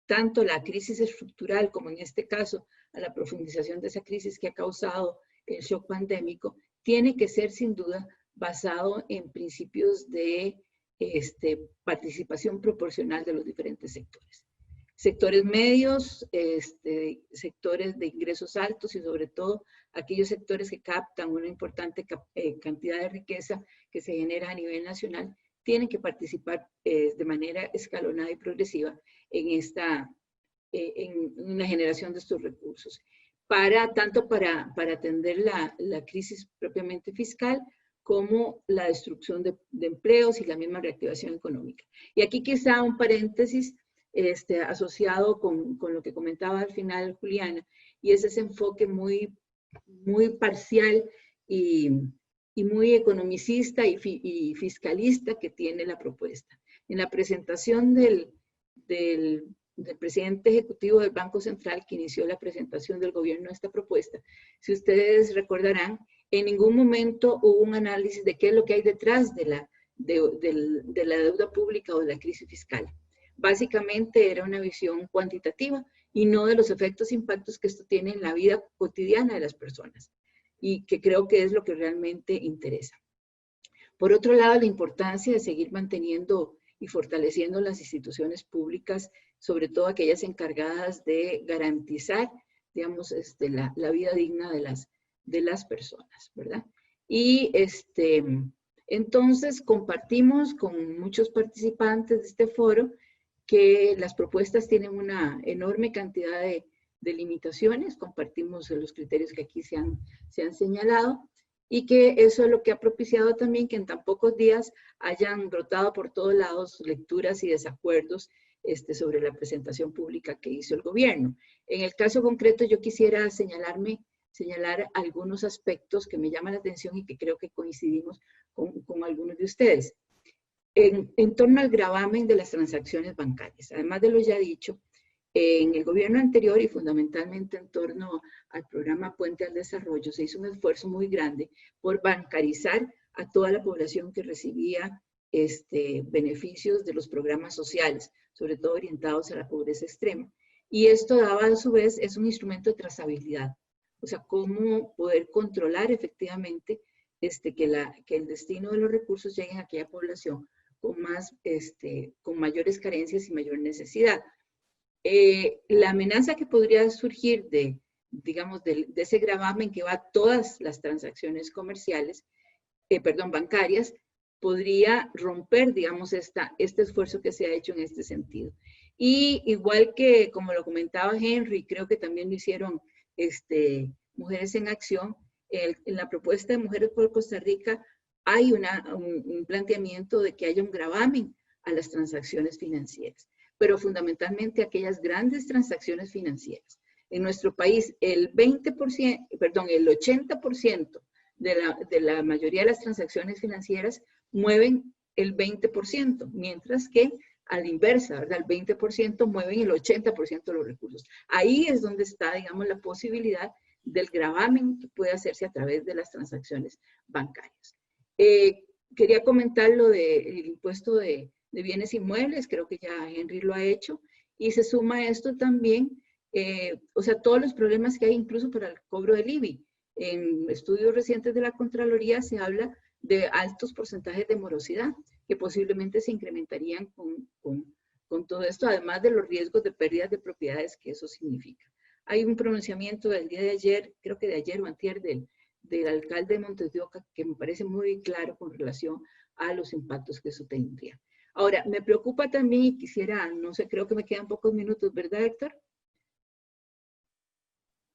tanto a la crisis estructural como en este caso a la profundización de esa crisis que ha causado el shock pandémico, tiene que ser sin duda basado en principios de participación proporcional de los diferentes sectores. Sectores medios, sectores de ingresos altos y sobre todo aquellos sectores que captan una importante cantidad de riqueza que se genera a nivel nacional, tienen que participar de manera escalonada y progresiva en una generación de estos recursos, tanto para atender la crisis propiamente fiscal, como la destrucción de empleos y la misma reactivación económica. Y aquí quizá un paréntesis asociado con lo que comentaba al final Juliana, y es ese enfoque muy parcial y muy economicista y fiscalista que tiene la propuesta. En la presentación del presidente ejecutivo del Banco Central, que inició la presentación del gobierno de esta propuesta, si ustedes recordarán, en ningún momento hubo un análisis de qué es lo que hay detrás de la deuda pública o de la crisis fiscal. Básicamente era una visión cuantitativa y no de los efectos e impactos que esto tiene en la vida cotidiana de las personas, y que creo que es lo que realmente interesa. Por otro lado, la importancia de seguir manteniendo y fortaleciendo las instituciones públicas, sobre todo aquellas encargadas de garantizar, digamos, la vida digna de las personas, ¿verdad? Y entonces compartimos con muchos participantes de este foro que las propuestas tienen una enorme cantidad de limitaciones, compartimos los criterios que aquí se han señalado, y que eso es lo que ha propiciado también que en tan pocos días hayan brotado por todos lados lecturas y desacuerdos sobre la presentación pública que hizo el gobierno. En el caso concreto yo quisiera señalar algunos aspectos que me llaman la atención y que creo que coincidimos con algunos de ustedes. En torno al gravamen de las transacciones bancarias, además de lo ya dicho, en el gobierno anterior y fundamentalmente en torno al programa Puente al Desarrollo, se hizo un esfuerzo muy grande por bancarizar a toda la población que recibía beneficios de los programas sociales, sobre todo orientados a la pobreza extrema. Y esto daba a su vez, es un instrumento de trazabilidad, o sea, cómo poder controlar efectivamente que el destino de los recursos lleguen a aquella población con mayores carencias y mayor necesidad. La amenaza que podría surgir digamos, de ese gravamen que va a todas las transacciones comerciales, bancarias, podría romper, digamos, este esfuerzo que se ha hecho en este sentido. Y igual que, como lo comentaba Henry, creo que también lo hicieron Mujeres en Acción, en la propuesta de Mujeres por Costa Rica hay un planteamiento de que haya un gravamen a las transacciones financieras, pero fundamentalmente aquellas grandes transacciones financieras. En nuestro país, el 80% de la mayoría de las transacciones financieras mueven el 20%, mientras que a la inversa, ¿verdad? El 20% mueven el 80% de los recursos. Ahí es donde está, digamos, la posibilidad del gravamen que puede hacerse a través de las transacciones bancarias. Quería comentar lo del impuesto de bienes inmuebles, creo que ya Henry lo ha hecho, y se suma a esto también, o sea, todos los problemas que hay incluso para el cobro del IBI. En estudios recientes de la Contraloría se habla de altos porcentajes de morosidad que posiblemente se incrementarían con todo esto, además de los riesgos de pérdidas de propiedades que eso significa. Hay un pronunciamiento del día de ayer, creo que de ayer o antier, del alcalde de Montes de Oca, que me parece muy claro con relación a los impactos que eso tendría. Ahora, me preocupa también y quisiera, no sé, creo que me quedan pocos minutos, ¿verdad, Héctor?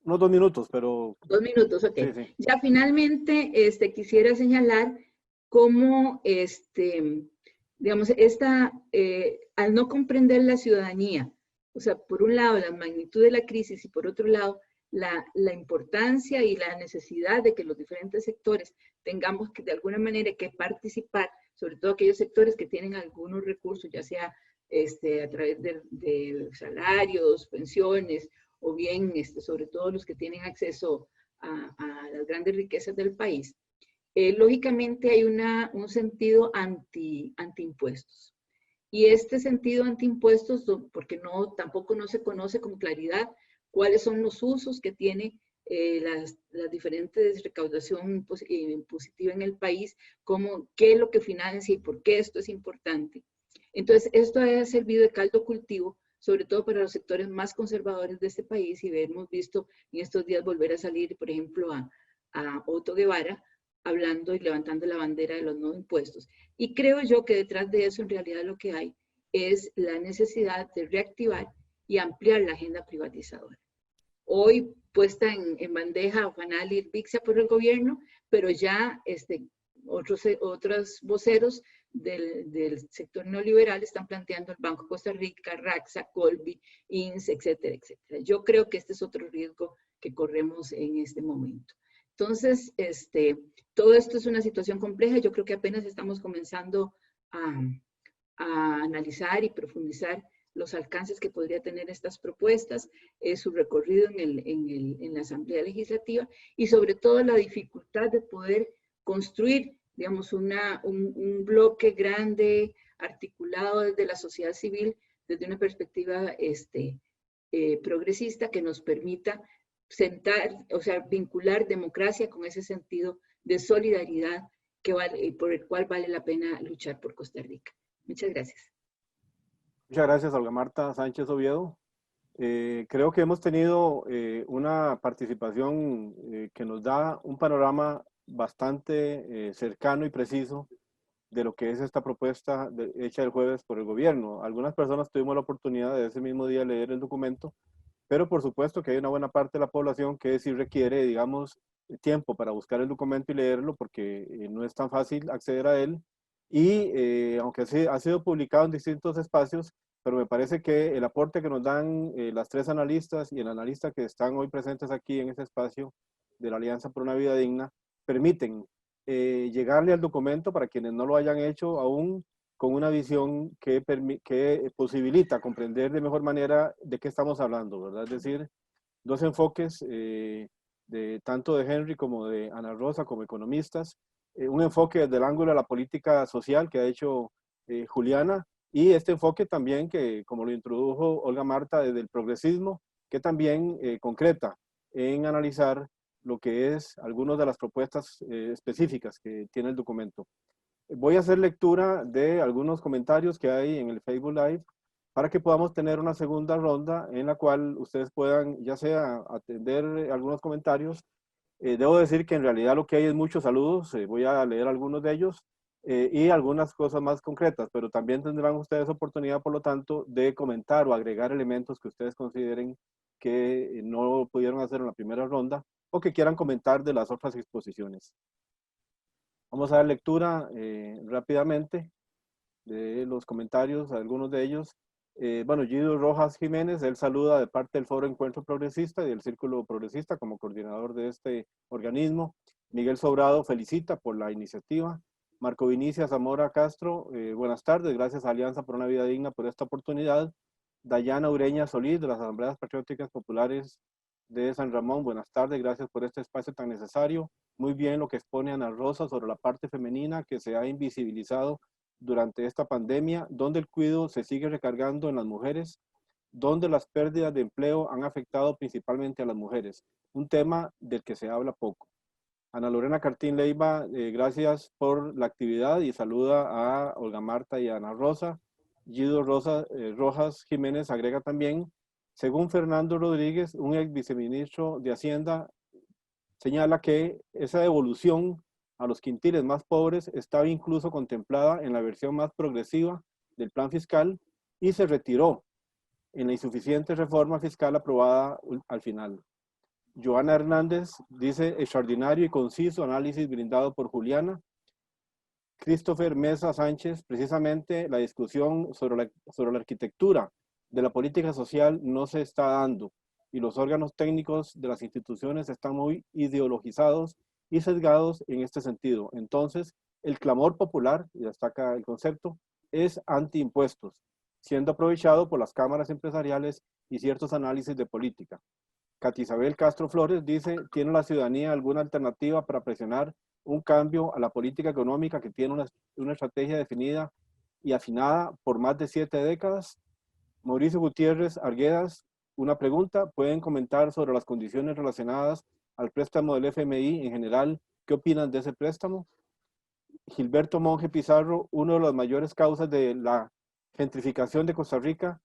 Unos 2 minutos, pero... 2 minutos, ok. Sí, sí. Ya finalmente quisiera señalar cómo, digamos, al no comprender la ciudadanía, o sea, por un lado la magnitud de la crisis y por otro lado la importancia y la necesidad de que los diferentes sectores tengamos que de alguna manera que participar, sobre todo aquellos sectores que tienen algunos recursos, ya sea a través de salarios, pensiones, o bien sobre todo los que tienen acceso a las grandes riquezas del país. Lógicamente hay un sentido anti-impuestos. Y este sentido anti-impuestos, porque tampoco no se conoce con claridad cuáles son los usos que tiene las diferentes recaudación impositiva en el país, qué es lo que financia y por qué esto es importante. Entonces, esto ha servido de caldo cultivo, sobre todo para los sectores más conservadores de este país, y hemos visto en estos días volver a salir, por ejemplo, a Otto Guevara, hablando y levantando la bandera de los no impuestos. Y creo yo que detrás de eso en realidad lo que hay es la necesidad de reactivar y ampliar la agenda privatizadora. Hoy puesta en bandeja Fanal y Pixia por el gobierno, pero ya otros voceros del sector neoliberal están planteando el Banco Costa Rica, Raxa, Colby, INS, etcétera, etcétera. Yo creo que este es otro riesgo que corremos en este momento. Entonces, todo esto es una situación compleja. Yo creo que apenas estamos comenzando a analizar y profundizar los alcances que podría tener estas propuestas, su recorrido en la Asamblea Legislativa y sobre todo la dificultad de poder construir, digamos, un bloque grande, articulado desde la sociedad civil, desde una perspectiva progresista que nos permita vincular democracia con ese sentido de solidaridad por el cual vale la pena luchar por Costa Rica. Muchas gracias. Muchas gracias, Olga Marta Sánchez Oviedo. Creo que hemos tenido una participación que nos da un panorama bastante cercano y preciso de lo que es esta propuesta hecha el jueves por el gobierno. Algunas personas tuvimos la oportunidad de ese mismo día leer el documento, pero por supuesto que hay una buena parte de la población que sí requiere, digamos, tiempo para buscar el documento y leerlo porque no es tan fácil acceder a él. Y aunque ha sido publicado en distintos espacios, pero me parece que el aporte que nos dan las 3 analistas y el analista que están hoy presentes aquí en este espacio de la Alianza por una Vida Digna, permiten llegarle al documento para quienes no lo hayan hecho aún, con una visión que posibilita comprender de mejor manera de qué estamos hablando, ¿verdad? Es decir, 2 enfoques, tanto de Henry como de Ana Rosa como economistas, un enfoque desde el ángulo de la política social que ha hecho Juliana, y este enfoque también que, como lo introdujo Olga Marta, desde el progresismo, que también concreta en analizar lo que es algunas de las propuestas específicas que tiene el documento. Voy a hacer lectura de algunos comentarios que hay en el Facebook Live para que podamos tener una segunda ronda en la cual ustedes puedan ya sea atender algunos comentarios. Debo decir que en realidad lo que hay es muchos saludos, voy a leer algunos de ellos y algunas cosas más concretas, pero también tendrán ustedes oportunidad, por lo tanto, de comentar o agregar elementos que ustedes consideren que no pudieron hacer en la primera ronda o que quieran comentar de las otras exposiciones. Vamos a dar lectura rápidamente de los comentarios, algunos de ellos. Bueno, Guido Rojas Jiménez, él saluda de parte del Foro Encuentro Progresista y del Círculo Progresista como coordinador de este organismo. Miguel Sobrado felicita por la iniciativa. Marco Vinicia Zamora Castro, buenas tardes, gracias a Alianza por una Vida Digna por esta oportunidad. Dayana Ureña Solís, de las Asambleas Patrióticas Populares de San Ramón, buenas tardes, gracias por este espacio tan necesario. Muy bien lo que expone Ana Rosa sobre la parte femenina que se ha invisibilizado durante esta pandemia, donde el cuidado se sigue recargando en las mujeres, donde las pérdidas de empleo han afectado principalmente a las mujeres, un tema del que se habla poco. Ana Lorena Cartín Leiva, gracias por la actividad y saluda a Olga Marta y a Ana Rosa. Guido Rojas Jiménez agrega también, según Fernando Rodríguez, un ex viceministro de Hacienda, señala que esa devolución a los quintiles más pobres estaba incluso contemplada en la versión más progresiva del plan fiscal y se retiró en la insuficiente reforma fiscal aprobada al final. Joana Hernández dice, extraordinario y conciso análisis brindado por Juliana. Christopher Mesa Sánchez, precisamente la discusión sobre la arquitectura de la política social no se está dando y los órganos técnicos de las instituciones están muy ideologizados y sesgados en este sentido. Entonces, el clamor popular, y destaca el concepto, es antiimpuestos, siendo aprovechado por las cámaras empresariales y ciertos análisis de política. Katy Isabel Castro Flores dice, ¿tiene la ciudadanía alguna alternativa para presionar un cambio a la política económica que tiene una estrategia definida y afinada por más de 7 décadas? Mauricio Gutiérrez Arguedas, una pregunta, ¿pueden comentar sobre las condiciones relacionadas al préstamo del FMI en general? ¿Qué opinan de ese préstamo? Gilberto Monge Pizarro, una de las mayores causas de la gentrificación de Costa Rica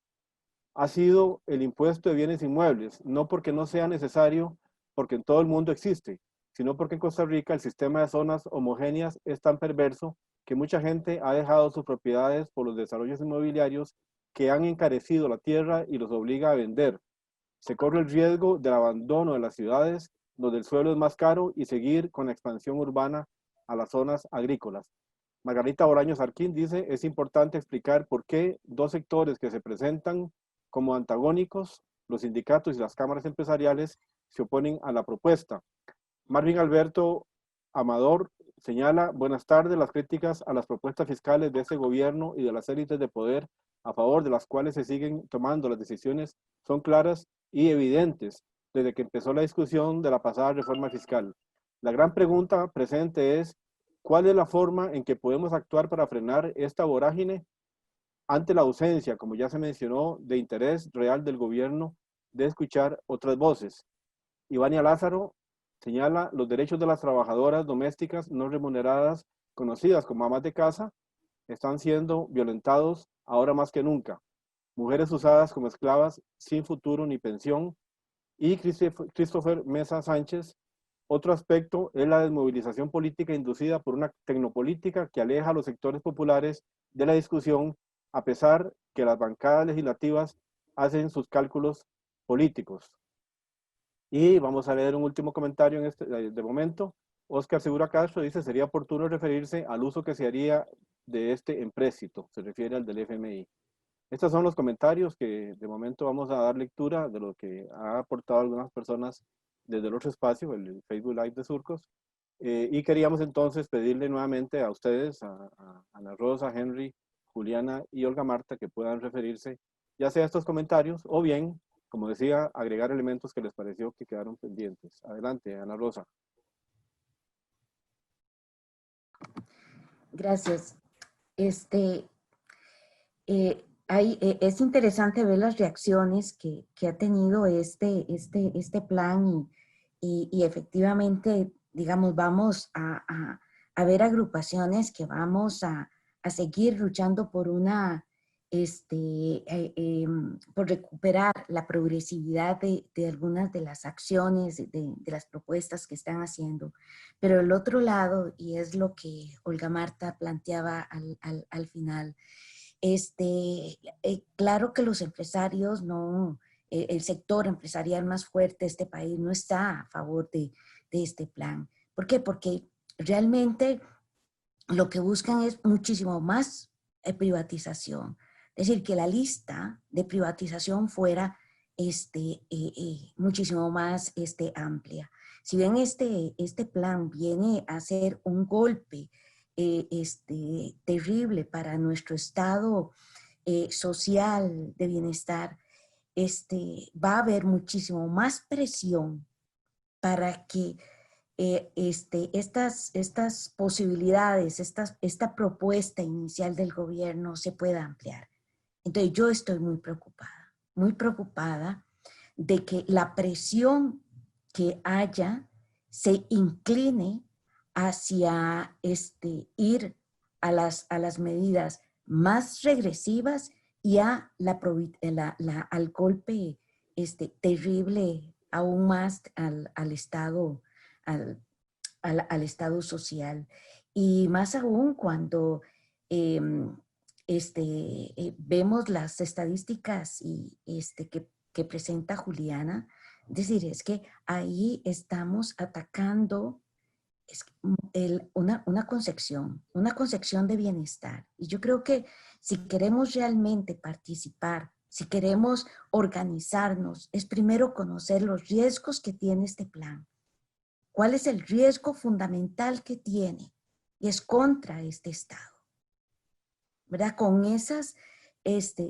ha sido el impuesto de bienes inmuebles, no porque no sea necesario, porque en todo el mundo existe, sino porque en Costa Rica el sistema de zonas homogéneas es tan perverso que mucha gente ha dejado sus propiedades por los desarrollos inmobiliarios que han encarecido la tierra y los obliga a vender. Se corre el riesgo del abandono de las ciudades, donde el suelo es más caro, y seguir con la expansión urbana a las zonas agrícolas. Margarita Boraño Arquín dice, es importante explicar por qué dos sectores que se presentan como antagónicos, los sindicatos y las cámaras empresariales, se oponen a la propuesta. Marvin Alberto Amador señala, buenas tardes, las críticas a las propuestas fiscales de ese gobierno y de las élites de poder a favor de las cuales se siguen tomando las decisiones son claras y evidentes desde que empezó la discusión de la pasada reforma fiscal. La gran pregunta presente es, ¿cuál es la forma en que podemos actuar para frenar esta vorágine ante la ausencia, como ya se mencionó, de interés real del gobierno de escuchar otras voces? Ivania Lázaro señala, los derechos de las trabajadoras domésticas no remuneradas, conocidas como amas de casa, están siendo violentados ahora más que nunca. Mujeres usadas como esclavas sin futuro ni pensión. Y Christopher Mesa Sánchez, otro aspecto es la desmovilización política inducida por una tecnopolítica que aleja a los sectores populares de la discusión, a pesar que las bancadas legislativas hacen sus cálculos políticos. Y vamos a leer un último comentario de momento. Oscar Segura Castro dice, sería oportuno referirse al uso que se haría de este empréstito, se refiere al del FMI. Estos son los comentarios que de momento vamos a dar lectura de lo que ha aportado algunas personas desde el otro espacio, el Facebook Live de Surcos. Y queríamos entonces pedirle nuevamente a ustedes, a Ana Rosa, Henry, Juliana y Olga Marta, que puedan referirse ya sea a estos comentarios o bien, como decía, agregar elementos que les pareció que quedaron pendientes. Adelante, Ana Rosa. Gracias. Es interesante ver las reacciones que ha tenido este plan y efectivamente, digamos, vamos a ver agrupaciones que vamos a seguir luchando por una, por recuperar la progresividad de algunas de las acciones, de las propuestas que están haciendo. Pero el otro lado, y es lo que Olga Marta planteaba al final, claro que los empresarios no, el sector empresarial más fuerte de este país no está a favor de este plan. ¿Por qué? Porque realmente lo que buscan es muchísimo más privatización. Es decir, que la lista de privatización fuera muchísimo más amplia. Si bien este plan viene a ser un golpe terrible para nuestro estado social de bienestar, va a haber muchísimo más presión para que estas posibilidades, esta propuesta inicial del gobierno se pueda ampliar. Entonces yo estoy muy preocupada de que la presión que haya se incline hacia ir a las medidas más regresivas y al golpe terrible aún más al Estado, al Estado social. Y más aún cuando vemos las estadísticas que presenta Juliana, es decir, es que ahí estamos atacando una concepción de bienestar. Y yo creo que si queremos realmente participar, si queremos organizarnos, es primero conocer los riesgos que tiene este plan. ¿Cuál es el riesgo fundamental que tiene? Y es contra este Estado, ¿verdad? Con esos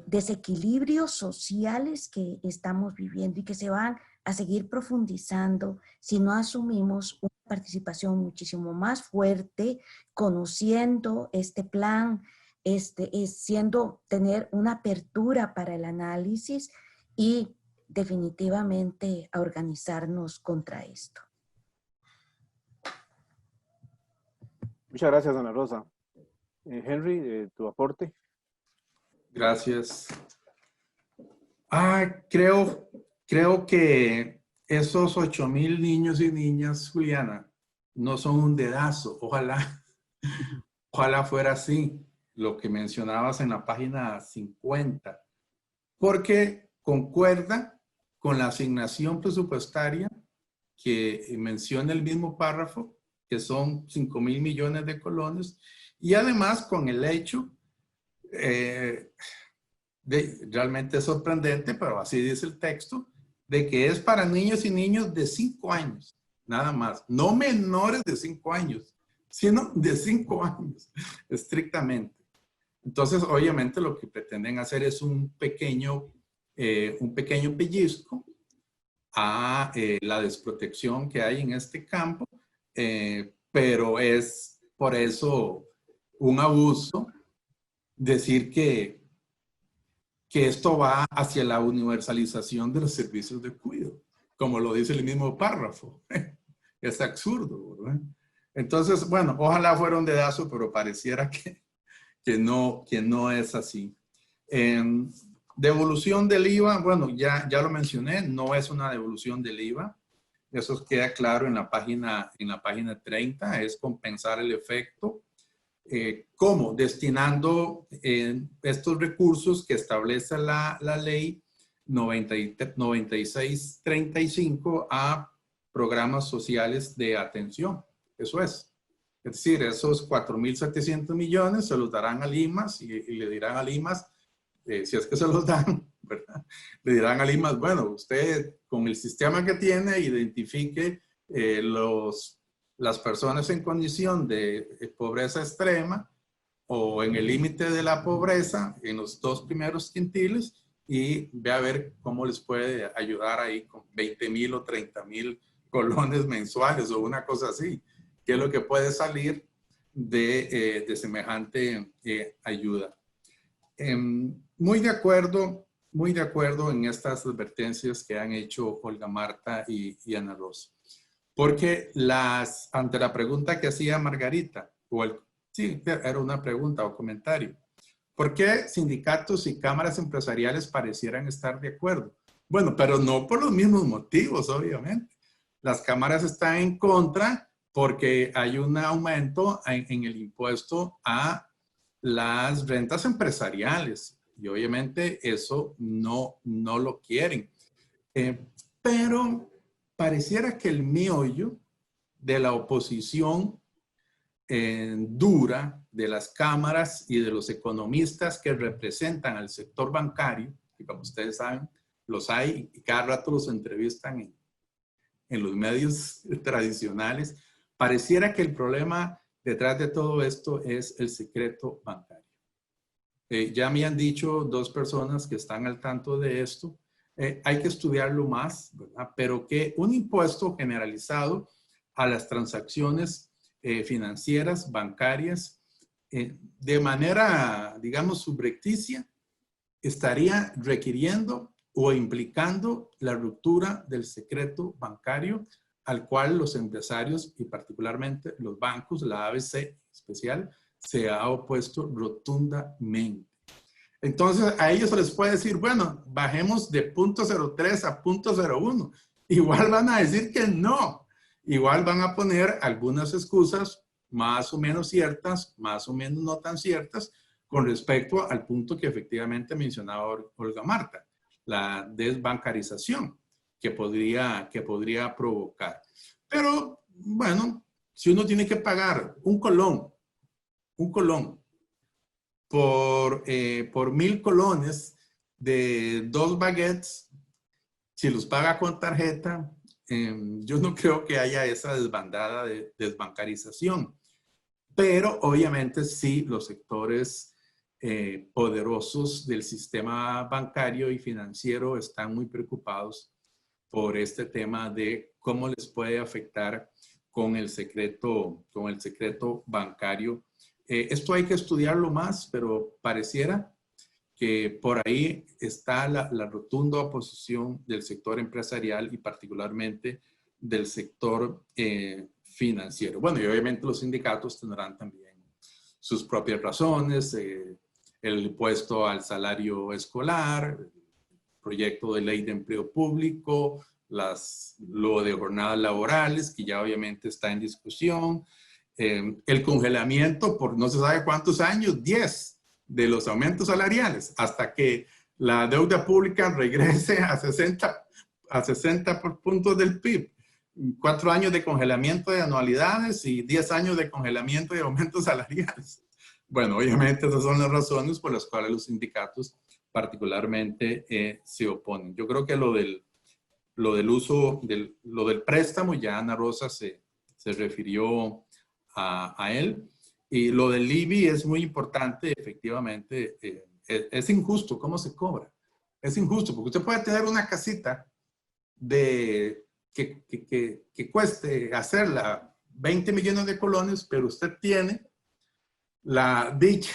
desequilibrios sociales que estamos viviendo y que se van a seguir profundizando si no asumimos una participación muchísimo más fuerte, conociendo este plan, tener una apertura para el análisis y definitivamente a organizarnos contra esto. Muchas gracias, Ana Rosa. Henry, tu aporte. Gracias. Creo que esos 8,000 niños y niñas, Juliana, no son un dedazo. Ojalá fuera así, lo que mencionabas en la página 50, porque concuerda con la asignación presupuestaria que menciona el mismo párrafo, que son 5,000 millones de colones, y además con el hecho, realmente es sorprendente, pero así dice el texto, de que es para niños y niños de 5 años, nada más, no menores de 5 años, sino de 5 años, estrictamente. Entonces, obviamente, lo que pretenden hacer es un pequeño pellizco a la desprotección que hay en este campo, pero es por eso un abuso decir que esto va hacia la universalización de los servicios de cuidado, como lo dice el mismo párrafo. Es absurdo, ¿verdad? Entonces, bueno, ojalá fuera un dedazo, pero pareciera que no es así. Devolución del IVA, bueno, ya lo mencioné, no es una devolución del IVA. Eso queda claro en la página 30, es compensar el efecto. ¿Cómo? Destinando estos recursos que establece la ley 9635 a programas sociales de atención. Eso es. Es decir, esos 4,700 millones se los darán al IMAS y le dirán al IMAS, si es que se los dan, ¿verdad? Le dirán al IMAS, bueno, usted con el sistema que tiene identifique las personas en condición de pobreza extrema o en el límite de la pobreza en los 2 primeros quintiles y ve a ver cómo les puede ayudar ahí con 20,000 o 30,000 colones mensuales o una cosa así, que es lo que puede salir de semejante ayuda. Muy de acuerdo muy de acuerdo en estas advertencias que han hecho Olga Marta y Ana Rosa. Porque ante la pregunta que hacía Margarita, sí, era una pregunta o comentario, ¿por qué sindicatos y cámaras empresariales parecieran estar de acuerdo? Bueno, pero no por los mismos motivos, obviamente. Las cámaras están en contra porque hay un aumento en el impuesto a las rentas empresariales. Y obviamente eso no lo quieren. Pero pareciera que el meollo de la oposición dura de las cámaras y de los economistas que representan al sector bancario, que como ustedes saben, los hay y cada rato los entrevistan en los medios tradicionales, pareciera que el problema detrás de todo esto es el secreto bancario. Ya me han dicho dos personas que están al tanto de esto, hay que estudiarlo más, ¿verdad? Pero que un impuesto generalizado a las transacciones financieras, bancarias, de manera, digamos, subrepticia, estaría requiriendo o implicando la ruptura del secreto bancario al cual los empresarios y particularmente los bancos, la ABC especial, se ha opuesto rotundamente. Entonces, a ellos se les puede decir, bueno, bajemos de 0.03 a 0.01. Igual van a decir que no. Igual van a poner algunas excusas más o menos ciertas, más o menos no tan ciertas, con respecto al punto que efectivamente mencionaba Olga Marta, la desbancarización que podría provocar. Pero, bueno, si uno tiene que pagar un colón por 1,000 colones de 2 baguettes, si los paga con tarjeta, yo no creo que haya esa desbandada de desbancarización. Pero obviamente sí, los sectores poderosos del sistema bancario y financiero están muy preocupados por este tema de cómo les puede afectar con el secreto bancario. Esto hay que estudiarlo más, pero pareciera que por ahí está la rotunda oposición del sector empresarial y particularmente del sector financiero. Bueno, y obviamente los sindicatos tendrán también sus propias razones, el impuesto al salario escolar, el proyecto de ley de empleo público, lo de jornadas laborales, que ya obviamente está en discusión, el congelamiento por no se sabe cuántos años, 10, de los aumentos salariales, hasta que la deuda pública regrese a 60 puntos del PIB. 4 años de congelamiento de anualidades y 10 años de congelamiento de aumentos salariales. Bueno, obviamente esas son las razones por las cuales los sindicatos particularmente se oponen. Yo creo que lo del préstamo, ya Ana Rosa se refirió a él. Y lo del IBI es muy importante, efectivamente. Es injusto cómo se cobra. Es injusto porque usted puede tener una casita que cueste hacerla 20 millones de colones, pero usted tiene la dicha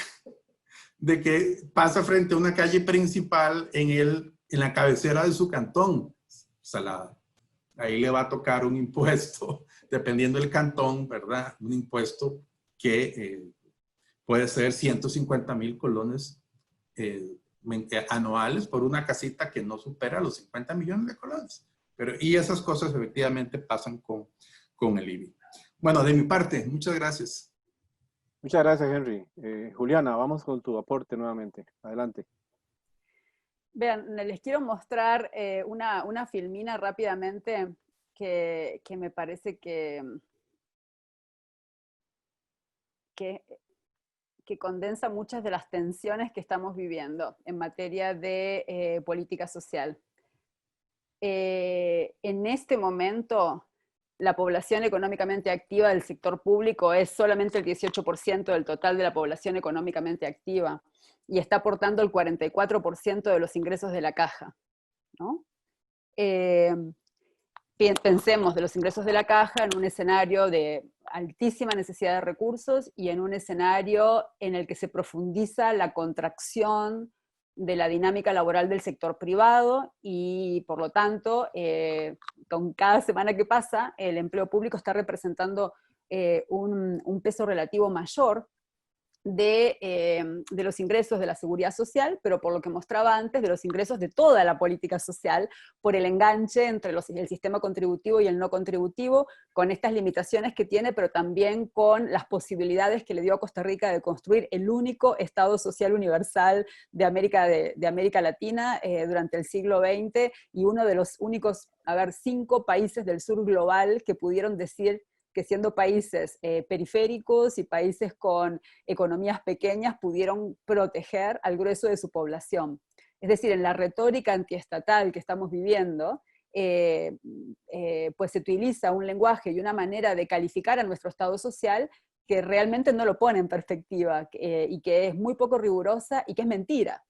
de que pasa frente a una calle principal en la cabecera de su cantón, Salada. Ahí le va a tocar un impuesto, dependiendo del cantón, ¿verdad? Un impuesto que puede ser 150,000 colones anuales por una casita que no supera los 50 millones de colones. Y esas cosas efectivamente pasan con el IBI. Bueno, de mi parte, muchas gracias. Muchas gracias, Henry. Juliana, vamos con tu aporte nuevamente. Adelante. Vean, les quiero mostrar una filmina rápidamente que me parece que condensa muchas de las tensiones que estamos viviendo en materia de política social. En este momento, la población económicamente activa del sector público es solamente el 18% del total de la población económicamente activa y está aportando el 44% de los ingresos de la caja, ¿no? Pensemos de los ingresos de la caja en un escenario de altísima necesidad de recursos y en un escenario en el que se profundiza la contracción de la dinámica laboral del sector privado y por lo tanto, con cada semana que pasa, el empleo público está representando un peso relativo mayor de los ingresos de la seguridad social, pero por lo que mostraba antes, de los ingresos de toda la política social, por el enganche entre el sistema contributivo y el no contributivo, con estas limitaciones que tiene, pero también con las posibilidades que le dio a Costa Rica de construir el único Estado social universal de América Latina durante el siglo XX, y uno de los únicos, 5 países del sur global que pudieron decir que siendo países periféricos y países con economías pequeñas pudieron proteger al grueso de su población. Es decir, en la retórica antiestatal que estamos viviendo, pues se utiliza un lenguaje y una manera de calificar a nuestro Estado social que realmente no lo pone en perspectiva y que es muy poco rigurosa y que es mentira.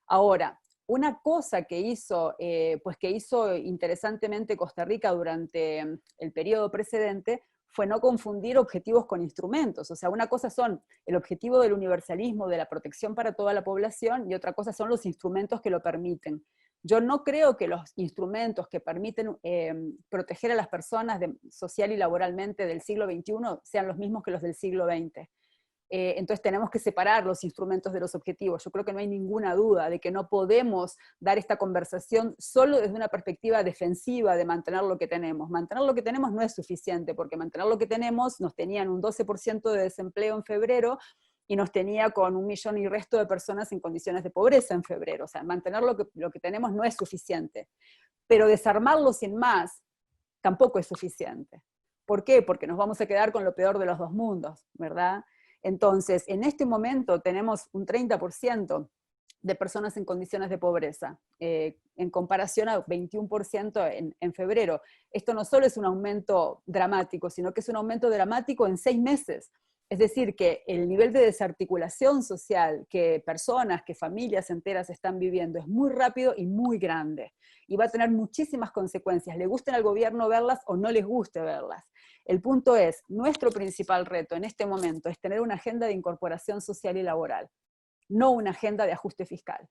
Ahora, una cosa que hizo interesantemente Costa Rica durante el periodo precedente fue no confundir objetivos con instrumentos. O sea, una cosa son el objetivo del universalismo, de la protección para toda la población, y otra cosa son los instrumentos que lo permiten. Yo no creo que los instrumentos que permiten proteger a las personas social y laboralmente del siglo XXI sean los mismos que los del siglo XX. Entonces tenemos que separar los instrumentos de los objetivos. Yo creo que no hay ninguna duda de que no podemos dar esta conversación solo desde una perspectiva defensiva de mantener lo que tenemos. Mantener lo que tenemos no es suficiente, porque mantener lo que tenemos nos tenían un 12% de desempleo en febrero y nos tenía con 1 millón y resto de personas en condiciones de pobreza en febrero. O sea, mantener lo que tenemos no es suficiente. Pero desarmarlo sin más tampoco es suficiente. ¿Por qué? Porque nos vamos a quedar con lo peor de los dos mundos, ¿verdad? Entonces, en este momento tenemos un 30% de personas en condiciones de pobreza, en comparación a 21% en febrero. Esto no solo es un aumento dramático, sino que es un aumento dramático en 6 meses. Es decir, que el nivel de desarticulación social que personas, que familias enteras están viviendo es muy rápido y muy grande. Y va a tener muchísimas consecuencias, le gusten al gobierno verlas o no les guste verlas. El punto es, nuestro principal reto en este momento es tener una agenda de incorporación social y laboral, no una agenda de ajuste fiscal.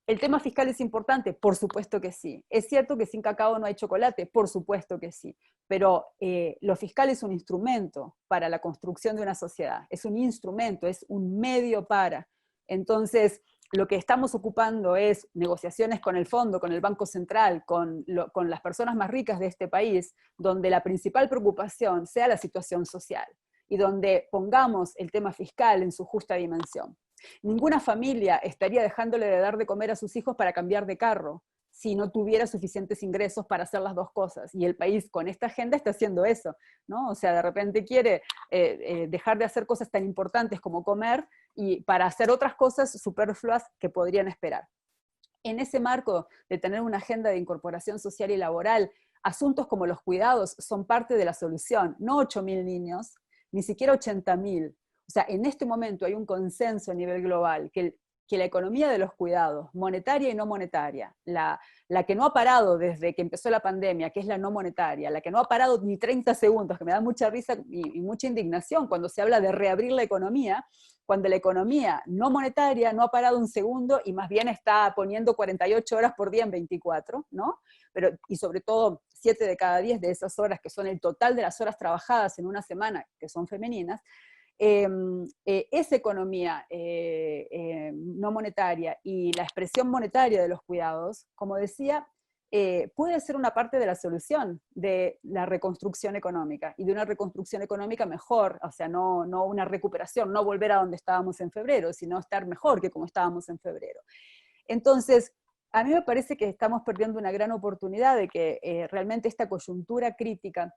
¿El tema fiscal es importante? Por supuesto que sí. ¿Es cierto que sin cacao no hay chocolate? Por supuesto que sí. Pero lo fiscal es un instrumento para la construcción de una sociedad. Es un instrumento, es un medio para. Entonces, lo que estamos ocupando es negociaciones con el fondo, con el Banco Central, con las personas más ricas de este país, donde la principal preocupación sea la situación social y donde pongamos el tema fiscal en su justa dimensión. Ninguna familia estaría dejándole de dar de comer a sus hijos para cambiar de carro si no tuviera suficientes ingresos para hacer las dos cosas. Y el país con esta agenda está haciendo eso, ¿no? O sea, de repente quiere dejar de hacer cosas tan importantes como comer y para hacer otras cosas superfluas que podrían esperar. En ese marco de tener una agenda de incorporación social y laboral, asuntos como los cuidados son parte de la solución, no 8.000 niños, ni siquiera 80.000. O sea, en este momento hay un consenso a nivel global que la economía de los cuidados, monetaria y no monetaria, la que no ha parado desde que empezó la pandemia, que es la no monetaria, la que no ha parado ni 30 segundos, que me da mucha risa y mucha indignación cuando se habla de reabrir la economía, cuando la economía no monetaria no ha parado un segundo y más bien está poniendo 48 horas por día en 24, ¿no? Y sobre todo 7 de cada 10 de esas horas, que son el total de las horas trabajadas en una semana, que son femeninas, esa economía no monetaria y la expresión monetaria de los cuidados, como decía, puede ser una parte de la solución de la reconstrucción económica, y de una reconstrucción económica mejor, o sea, no una recuperación, no volver a donde estábamos en febrero, sino estar mejor que como estábamos en febrero. Entonces, a mí me parece que estamos perdiendo una gran oportunidad de que realmente esta coyuntura crítica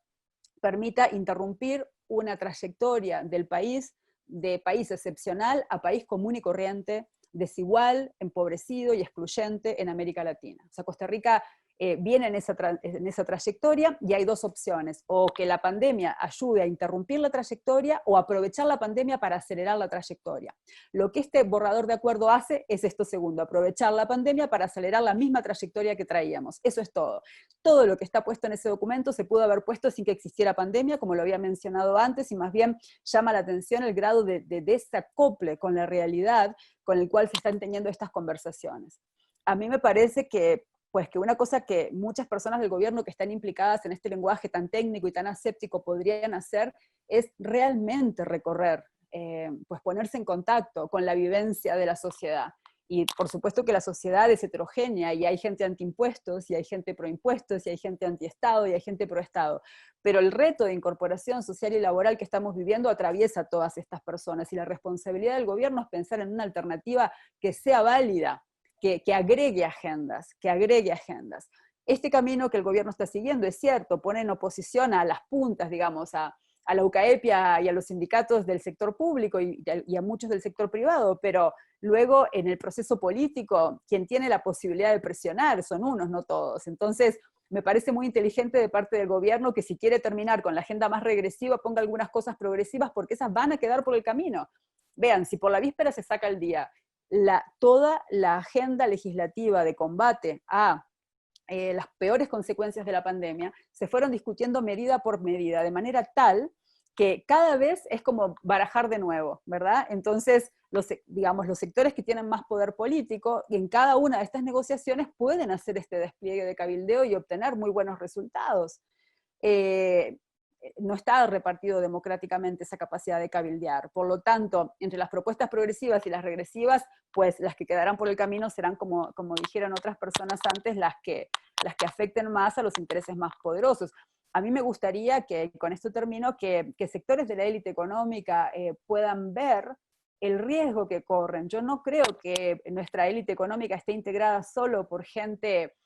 permita interrumpir una trayectoria del país, de país excepcional a país común y corriente, desigual, empobrecido y excluyente en América Latina. O sea, Costa Rica viene en esa trayectoria, y hay dos opciones: o que la pandemia ayude a interrumpir la trayectoria, o aprovechar la pandemia para acelerar la trayectoria. Lo que este borrador de acuerdo hace es esto segundo: aprovechar la pandemia para acelerar la misma trayectoria que traíamos. Eso es todo. Todo lo que está puesto en ese documento se pudo haber puesto sin que existiera pandemia, como lo había mencionado antes, y más bien llama la atención el grado de desacople con la realidad con el cual se están teniendo estas conversaciones. A mí me parece que una cosa que muchas personas del gobierno que están implicadas en este lenguaje tan técnico y tan aséptico podrían hacer es realmente recorrer, pues ponerse en contacto con la vivencia de la sociedad. Y por supuesto que la sociedad es heterogénea, y hay gente antiimpuestos, y hay gente proimpuestos, y hay gente antiestado, y hay gente proestado. Pero el reto de incorporación social y laboral que estamos viviendo atraviesa a todas estas personas, y la responsabilidad del gobierno es pensar en una alternativa que sea válida, que agregue agendas, Este camino que el gobierno está siguiendo, es cierto, pone en oposición a las puntas, digamos, a la UCAEPIA y a los sindicatos del sector público y a muchos del sector privado, pero luego en el proceso político, quien tiene la posibilidad de presionar son unos, no todos. Entonces, me parece muy inteligente de parte del gobierno que, si quiere terminar con la agenda más regresiva, ponga algunas cosas progresivas, porque esas van a quedar por el camino. Vean, si por la víspera se saca el día toda la agenda legislativa de combate a las peores consecuencias de la pandemia, se fueron discutiendo medida por medida, de manera tal que cada vez es como barajar de nuevo, ¿verdad? Entonces, los sectores que tienen más poder político, en cada una de estas negociaciones pueden hacer este despliegue de cabildeo y obtener muy buenos resultados. No está repartido democráticamente esa capacidad de cabildear. Por lo tanto, entre las propuestas progresivas y las regresivas, pues las que quedarán por el camino serán, como dijeron otras personas antes, las que afecten más a los intereses más poderosos. A mí me gustaría que, con esto termino, que sectores de la élite económica puedan ver el riesgo que corren. Yo no creo que nuestra élite económica esté integrada solo por gente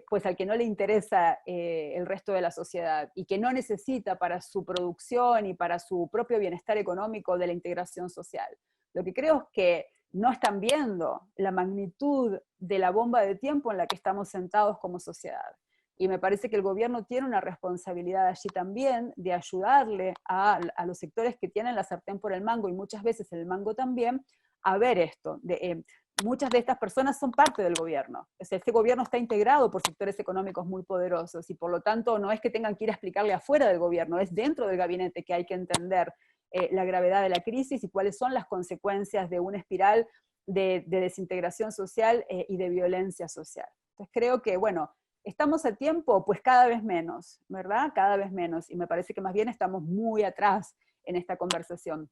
pues al que no le interesa el resto de la sociedad, y que no necesita para su producción y para su propio bienestar económico de la integración social. Lo que creo es que no están viendo la magnitud de la bomba de tiempo en la que estamos sentados como sociedad. Y me parece que el gobierno tiene una responsabilidad allí también de ayudarle a los sectores que tienen la sartén por el mango, y muchas veces el mango también, a ver esto. Muchas de estas personas son parte del gobierno. O sea, este gobierno está integrado por sectores económicos muy poderosos, y por lo tanto no es que tengan que ir a explicarle afuera del gobierno, es dentro del gabinete que hay que entender la gravedad de la crisis y cuáles son las consecuencias de una espiral de desintegración social y de violencia social. Entonces creo que, bueno, ¿estamos a tiempo? Pues cada vez menos, ¿verdad? Cada vez menos, y me parece que más bien estamos muy atrás en esta conversación.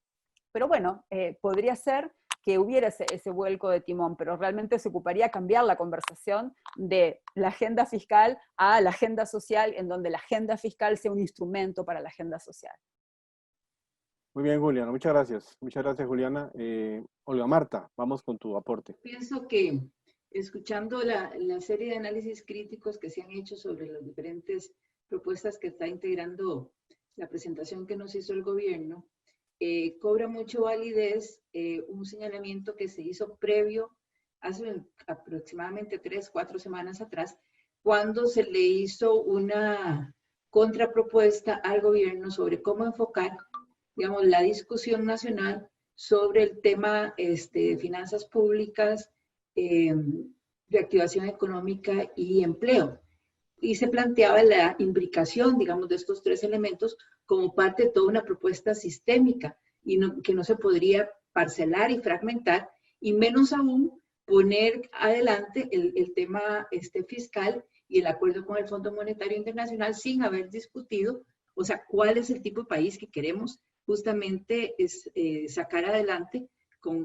Pero bueno, podría ser que hubiera ese vuelco de timón, pero realmente se ocuparía cambiar la conversación de la agenda fiscal a la agenda social, en donde la agenda fiscal sea un instrumento para la agenda social. Muy bien, Juliana, muchas gracias. Muchas gracias, Juliana. Olga Marta, vamos con tu aporte. Pienso que, escuchando la serie de análisis críticos que se han hecho sobre las diferentes propuestas que está integrando la presentación que nos hizo el gobierno, cobra mucho validez un señalamiento que se hizo previo, hace aproximadamente 3-4 semanas atrás, cuando se le hizo una contrapropuesta al gobierno sobre cómo enfocar, digamos, la discusión nacional sobre el tema de finanzas públicas, reactivación económica y empleo. Y se planteaba la imbricación, digamos, de estos tres elementos como parte de toda una propuesta sistémica, y que no se podría parcelar y fragmentar, y menos aún poner adelante el tema fiscal y el acuerdo con el Fondo Monetario Internacional sin haber discutido, o sea, cuál es el tipo de país que queremos justamente sacar adelante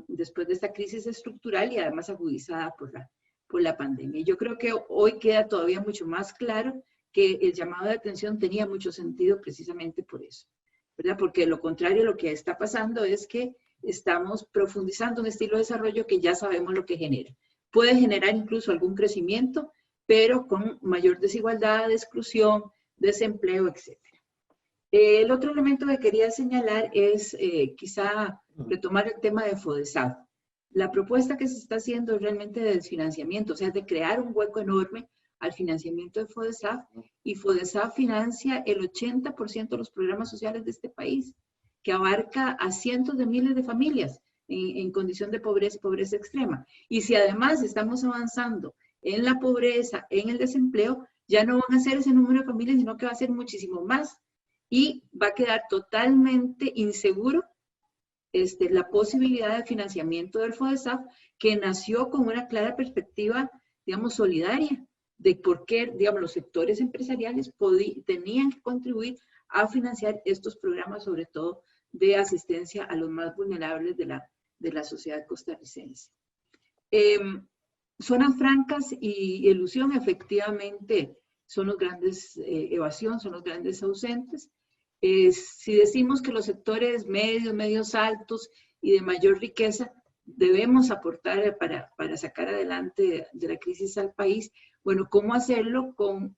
después de esta crisis estructural y además agudizada por la pandemia. Yo creo que hoy queda todavía mucho más claro que el llamado de atención tenía mucho sentido precisamente por eso, ¿verdad? Porque lo contrario, lo que está pasando es que estamos profundizando un estilo de desarrollo que ya sabemos lo que genera. Puede generar incluso algún crecimiento, pero con mayor desigualdad, exclusión, desempleo, etc. El otro elemento que quería señalar es quizá retomar el tema de FODESAD. La propuesta que se está haciendo es realmente de desfinanciamiento, o sea, de crear un hueco enorme al financiamiento de FODESAF, y FODESAF financia el 80% de los programas sociales de este país, que abarca a cientos de miles de familias en condición de pobreza, pobreza extrema. Y si además estamos avanzando en la pobreza, en el desempleo, ya no van a ser ese número de familias, sino que va a ser muchísimo más. Y va a quedar totalmente inseguro la posibilidad de financiamiento del FODESAF, que nació con una clara perspectiva, digamos, solidaria, de por qué, digamos, los sectores empresariales tenían que contribuir a financiar estos programas, sobre todo de asistencia a los más vulnerables de la sociedad costarricense. Zonas francas y elusión, efectivamente, son los grandes evasión, son los grandes ausentes. Si decimos que los sectores medios altos y de mayor riqueza debemos aportar para sacar adelante de la crisis al país, bueno, ¿cómo hacerlo? Con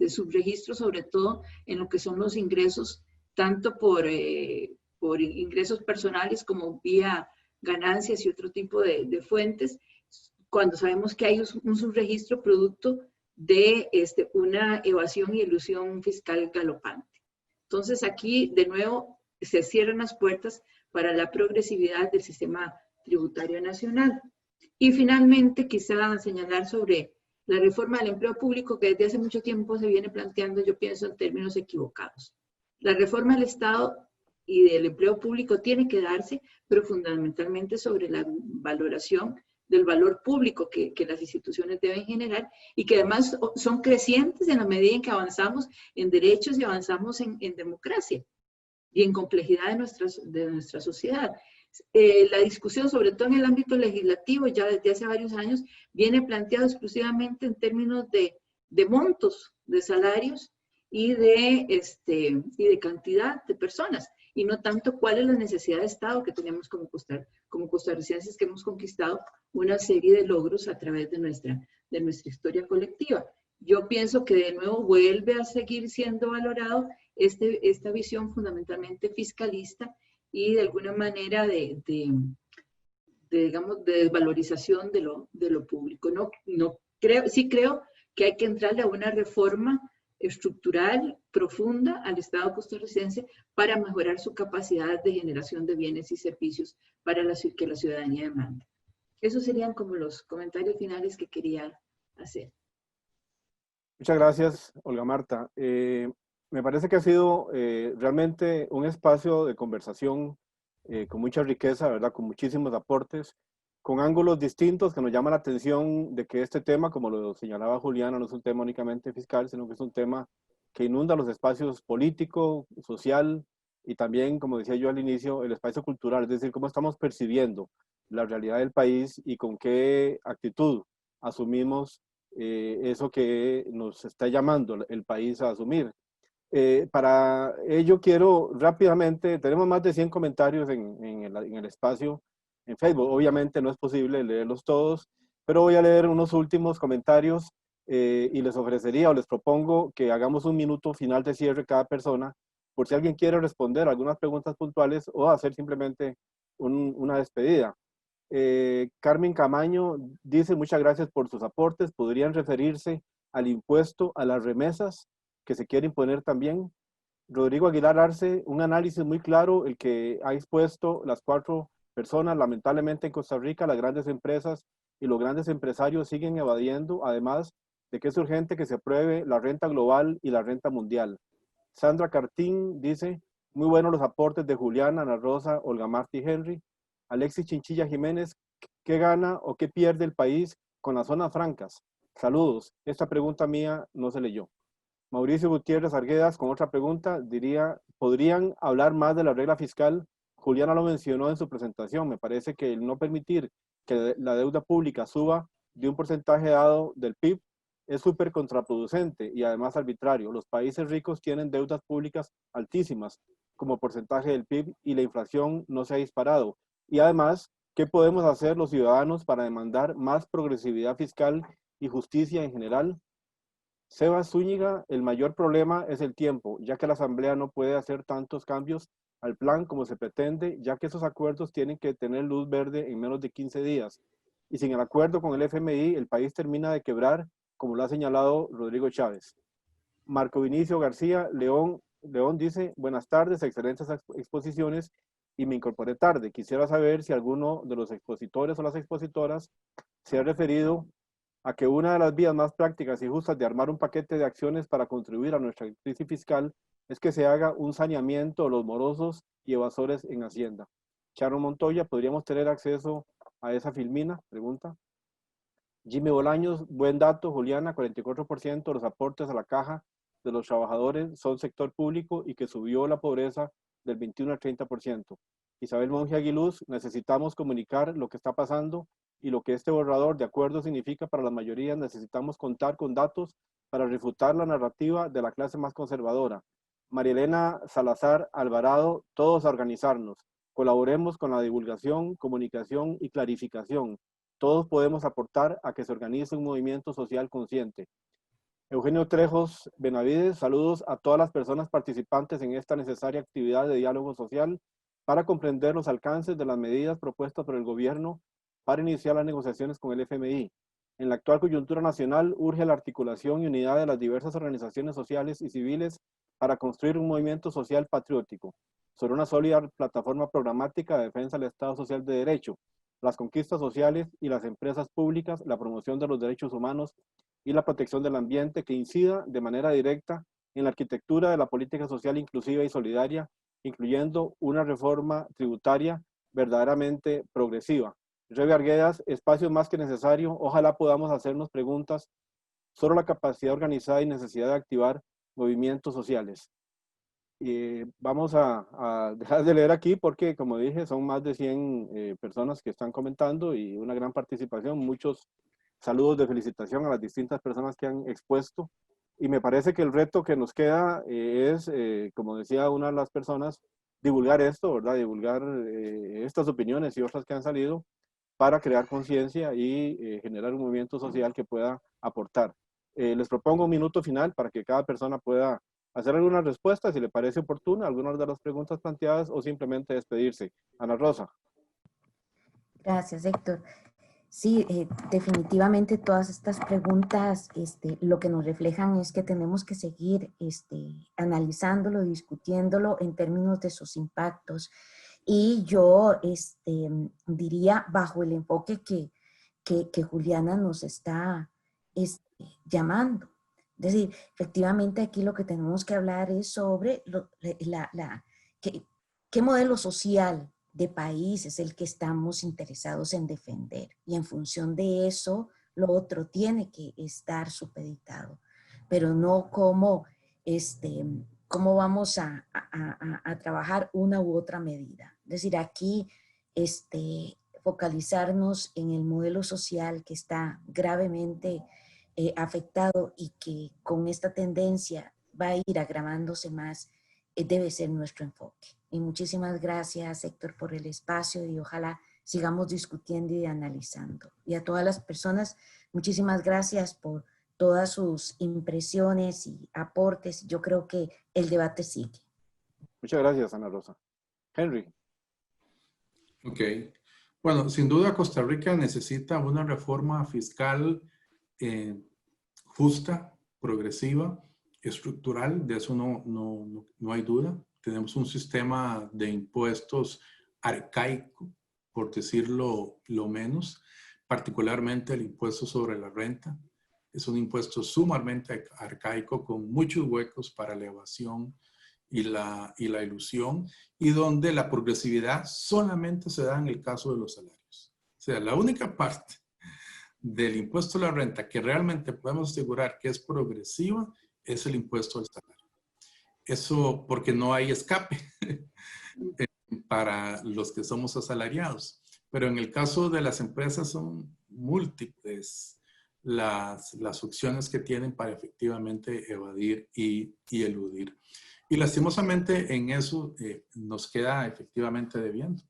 subregistro, sobre todo en lo que son los ingresos, tanto por ingresos personales como vía ganancias y otro tipo de fuentes, cuando sabemos que hay un subregistro producto de una evasión y elusión fiscal galopante. Entonces aquí, de nuevo, se cierran las puertas para la progresividad del sistema tributario nacional. Y finalmente, quizá señalar sobre la reforma del empleo público, que desde hace mucho tiempo se viene planteando, yo pienso, en términos equivocados. La reforma del Estado y del empleo público tiene que darse, pero fundamentalmente sobre la valoración del valor público que las instituciones deben generar, y que además son crecientes en la medida en que avanzamos en derechos y avanzamos en democracia y en complejidad de nuestra sociedad. La discusión, sobre todo en el ámbito legislativo, ya desde hace varios años, viene planteado exclusivamente en términos de montos, de salarios y de cantidad de personas, y no tanto cuál es la necesidad de Estado que tenemos como costarricenses, que hemos conquistado una serie de logros a través de nuestra historia colectiva. Yo pienso que de nuevo vuelve a seguir siendo valorado esta visión fundamentalmente fiscalista y de alguna manera digamos, de desvalorización de lo público. Sí creo que hay que entrarle a una reforma estructural profunda al Estado costarricense para mejorar su capacidad de generación de bienes y servicios para que la ciudadanía demanda. Esos serían como los comentarios finales que quería hacer. Muchas gracias, Olga Marta. Me parece que ha sido realmente un espacio de conversación con mucha riqueza, ¿verdad? Con muchísimos aportes, con ángulos distintos que nos llama la atención de que este tema, como lo señalaba Juliana, no es un tema únicamente fiscal, sino que es un tema que inunda los espacios político, social y también, como decía yo al inicio, el espacio cultural, es decir, cómo estamos percibiendo la realidad del país y con qué actitud asumimos eso que nos está llamando el país a asumir. Para ello quiero rápidamente, tenemos más de 100 comentarios en el espacio en Facebook. Obviamente no es posible leerlos todos, pero voy a leer unos últimos comentarios y les ofrecería o les propongo que hagamos un minuto final de cierre cada persona, por si alguien quiere responder algunas preguntas puntuales o hacer simplemente una despedida. Carmen Camaño dice: muchas gracias por sus aportes. ¿Podrían referirse al impuesto a las remesas que se quiere imponer también? Rodrigo Aguilar Arce: un análisis muy claro el que ha expuesto las 4 personas. Lamentablemente en Costa Rica las grandes empresas y los grandes empresarios siguen evadiendo, además de que es urgente que se apruebe la renta global y la renta mundial. Sandra Cartín dice: muy buenos los aportes de Juliana, Ana Rosa, Olga Marta y Henry. Alexis Chinchilla Jiménez: ¿qué gana o qué pierde el país con las zonas francas? Saludos. Esta pregunta mía no se leyó. Mauricio Gutiérrez Arguedas con otra pregunta, diría: ¿podrían hablar más de la regla fiscal? Juliana lo mencionó en su presentación. Me parece que el no permitir que la deuda pública suba de un porcentaje dado del PIB es súper contraproducente y además arbitrario. Los países ricos tienen deudas públicas altísimas como porcentaje del PIB y la inflación no se ha disparado. Y además, ¿qué podemos hacer los ciudadanos para demandar más progresividad fiscal y justicia en general? Sebas Zúñiga: el mayor problema es el tiempo, ya que la Asamblea no puede hacer tantos cambios al plan como se pretende, ya que esos acuerdos tienen que tener luz verde en menos de 15 días. Y sin el acuerdo con el FMI, el país termina de quebrar como lo ha señalado Rodrigo Chávez. Marco Vinicio García León dice, buenas tardes, excelentes exposiciones, y me incorporé tarde. Quisiera saber si alguno de los expositores o las expositoras se ha referido a que una de las vías más prácticas y justas de armar un paquete de acciones para contribuir a nuestra crisis fiscal es que se haga un saneamiento de los morosos y evasores en Hacienda. Charo Montoya, ¿podríamos tener acceso a esa filmina? Pregunta. Jimmy Bolaños, buen dato, Juliana, 44% de los aportes a la caja de los trabajadores son sector público y que subió la pobreza del 21 al 30%. Isabel Monge Aguiluz, necesitamos comunicar lo que está pasando y lo que este borrador de acuerdo significa para la mayoría. Necesitamos contar con datos para refutar la narrativa de la clase más conservadora. María Elena Salazar Alvarado, todos a organizarnos. Colaboremos con la divulgación, comunicación y clarificación. Todos podemos aportar a que se organice un movimiento social consciente. Eugenio Trejos Benavides, saludos a todas las personas participantes en esta necesaria actividad de diálogo social para comprender los alcances de las medidas propuestas por el gobierno para iniciar las negociaciones con el FMI. En la actual coyuntura nacional urge la articulación y unidad de las diversas organizaciones sociales y civiles para construir un movimiento social patriótico sobre una sólida plataforma programática de defensa del Estado Social de Derecho, las conquistas sociales y las empresas públicas, la promoción de los derechos humanos y la protección del ambiente que incida de manera directa en la arquitectura de la política social inclusiva y solidaria, incluyendo una reforma tributaria verdaderamente progresiva. Rebe Arguedas, espacio más que necesario, ojalá podamos hacernos preguntas sobre la capacidad organizada y necesidad de activar movimientos sociales. Vamos a dejar de leer aquí porque, como dije, son más de 100 personas que están comentando y una gran participación. Muchos saludos de felicitación a las distintas personas que han expuesto. Y me parece que el reto que nos queda es, como decía una de las personas, divulgar esto, ¿verdad? Divulgar estas opiniones y otras que han salido para crear conciencia y generar un movimiento social que pueda aportar. Les propongo un minuto final para que cada persona pueda hacer algunas respuestas, si le parece oportuna, algunas de las preguntas planteadas o simplemente despedirse. Ana Rosa. Gracias, Héctor. Sí, definitivamente todas estas preguntas lo que nos reflejan es que tenemos que seguir analizándolo, discutiéndolo en términos de sus impactos. Y yo diría bajo el enfoque que Juliana nos está llamando. Es decir, efectivamente aquí lo que tenemos que hablar es sobre qué modelo social de país es el que estamos interesados en defender. Y en función de eso, lo otro tiene que estar supeditado. Pero no cómo vamos a trabajar una u otra medida. Es decir, aquí focalizarnos en el modelo social que está gravemente afectado y que con esta tendencia va a ir agravándose más, debe ser nuestro enfoque. Y muchísimas gracias, Héctor, por el espacio y ojalá sigamos discutiendo y analizando. Y a todas las personas, muchísimas gracias por todas sus impresiones y aportes. Yo creo que el debate sigue. Muchas gracias, Ana Rosa. Henry. Ok. Bueno, sin duda Costa Rica necesita una reforma fiscal justa, progresiva, estructural, de eso no hay duda. Tenemos un sistema de impuestos arcaico, por decirlo lo menos, particularmente el impuesto sobre la renta. Es un impuesto sumamente arcaico con muchos huecos para la evasión y la ilusión, y donde la progresividad solamente se da en el caso de los salarios. O sea, la única parte del impuesto a la renta que realmente podemos asegurar que es progresiva es el impuesto al salario. Eso porque no hay escape para los que somos asalariados. Pero en el caso de las empresas son múltiples las opciones que tienen para efectivamente evadir y eludir. Y lastimosamente en eso nos queda efectivamente debiendo.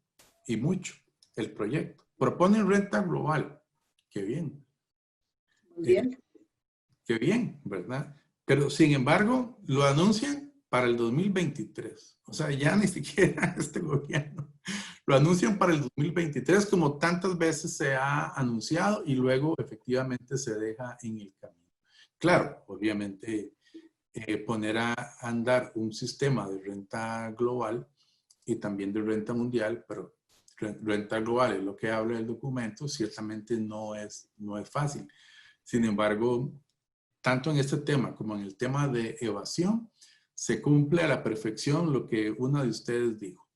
Y mucho el proyecto. Proponen renta global. Qué bien. Muy bien. Qué bien, ¿verdad? Pero sin embargo, lo anuncian para el 2023. O sea, ya ni siquiera este gobierno. Lo anuncian para el 2023 como tantas veces se ha anunciado y luego efectivamente se deja en el camino. claro, obviamente poner a andar un sistema de renta global y también de renta mundial, pero renta global es lo que habla el documento, ciertamente no es fácil. Sin embargo, tanto en este tema como en el tema de evasión, se cumple a la perfección lo que una de ustedes dijo.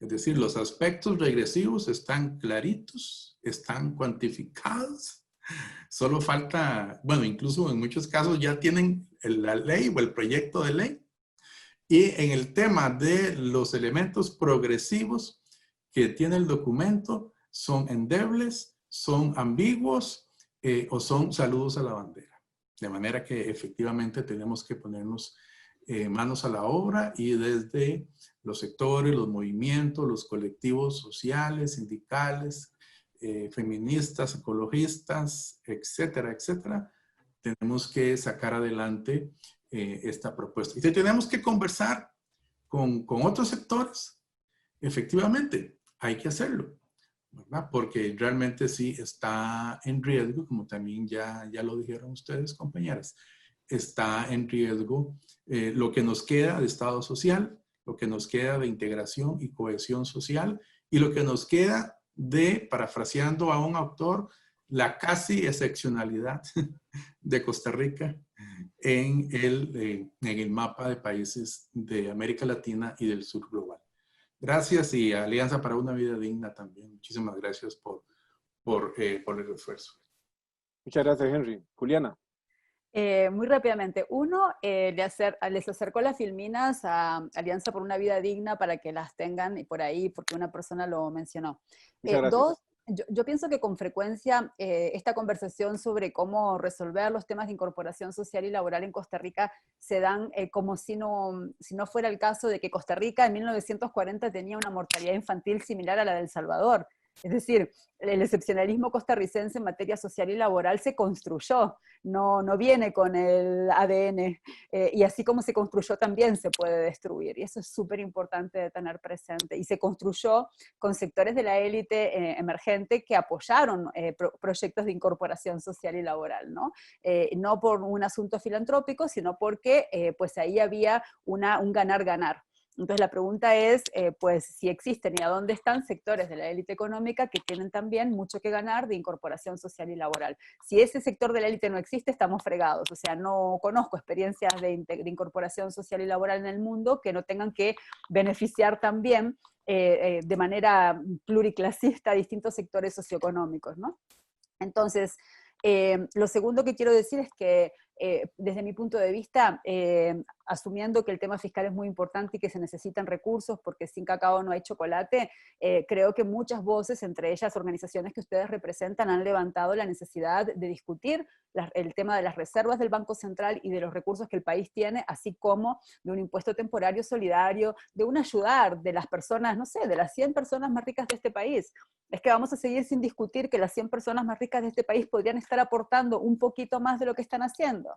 Es decir, los aspectos regresivos están claritos, están cuantificados. Solo falta, bueno, incluso en muchos casos ya tienen la ley o el proyecto de ley. Y en el tema de los elementos progresivos que tiene el documento, son endebles, son ambiguos o son saludos a la bandera. De manera que efectivamente tenemos que ponernos manos a la obra y desde los sectores, los movimientos, los colectivos sociales, sindicales, feministas, ecologistas, etcétera, etcétera, tenemos que sacar adelante esta propuesta. Y si tenemos que conversar con otros sectores, efectivamente, hay que hacerlo, ¿verdad? Porque realmente sí está en riesgo, como también ya lo dijeron ustedes, compañeras, está en riesgo lo que nos queda de Estado social, lo que nos queda de integración y cohesión social, y lo que nos queda de, parafraseando a un autor, la casi excepcionalidad de Costa Rica en el mapa de países de América Latina y del sur global. Gracias, y Alianza para una Vida Digna también. Muchísimas gracias por el esfuerzo. Muchas gracias, Henry. Juliana. Muy rápidamente. Uno, les acercó las filminas a Alianza por una Vida Digna para que las tengan y por ahí, porque una persona lo mencionó. Muchas gracias. Dos, yo pienso que con frecuencia esta conversación sobre cómo resolver los temas de incorporación social y laboral en Costa Rica se dan como si no fuera el caso de que Costa Rica en 1940 tenía una mortalidad infantil similar a la de El Salvador. Es decir, el excepcionalismo costarricense en materia social y laboral se construyó, no viene con el ADN, y así como se construyó también se puede destruir, y eso es súper importante de tener presente. Y se construyó con sectores de la élite emergente que apoyaron proyectos de incorporación social y laboral, ¿no? No por un asunto filantrópico, sino porque pues ahí había un ganar-ganar. Entonces la pregunta es, pues, si existen y a dónde están sectores de la élite económica que tienen también mucho que ganar de incorporación social y laboral. Si ese sector de la élite no existe, estamos fregados. O sea, no conozco experiencias de incorporación social y laboral en el mundo que no tengan que beneficiar también de manera pluriclasista a distintos sectores socioeconómicos, ¿no? Entonces, lo segundo que quiero decir es que desde mi punto de vista, asumiendo que el tema fiscal es muy importante y que se necesitan recursos porque sin cacao no hay chocolate, creo que muchas voces, entre ellas organizaciones que ustedes representan, han levantado la necesidad de discutir el tema de las reservas del Banco Central y de los recursos que el país tiene, así como de un impuesto temporario solidario, de un ayudar de las personas, no sé, de las 100 personas más ricas de este país. Es que vamos a seguir sin discutir que las 100 personas más ricas de este país podrían estar aportando un poquito más de lo que están haciendo.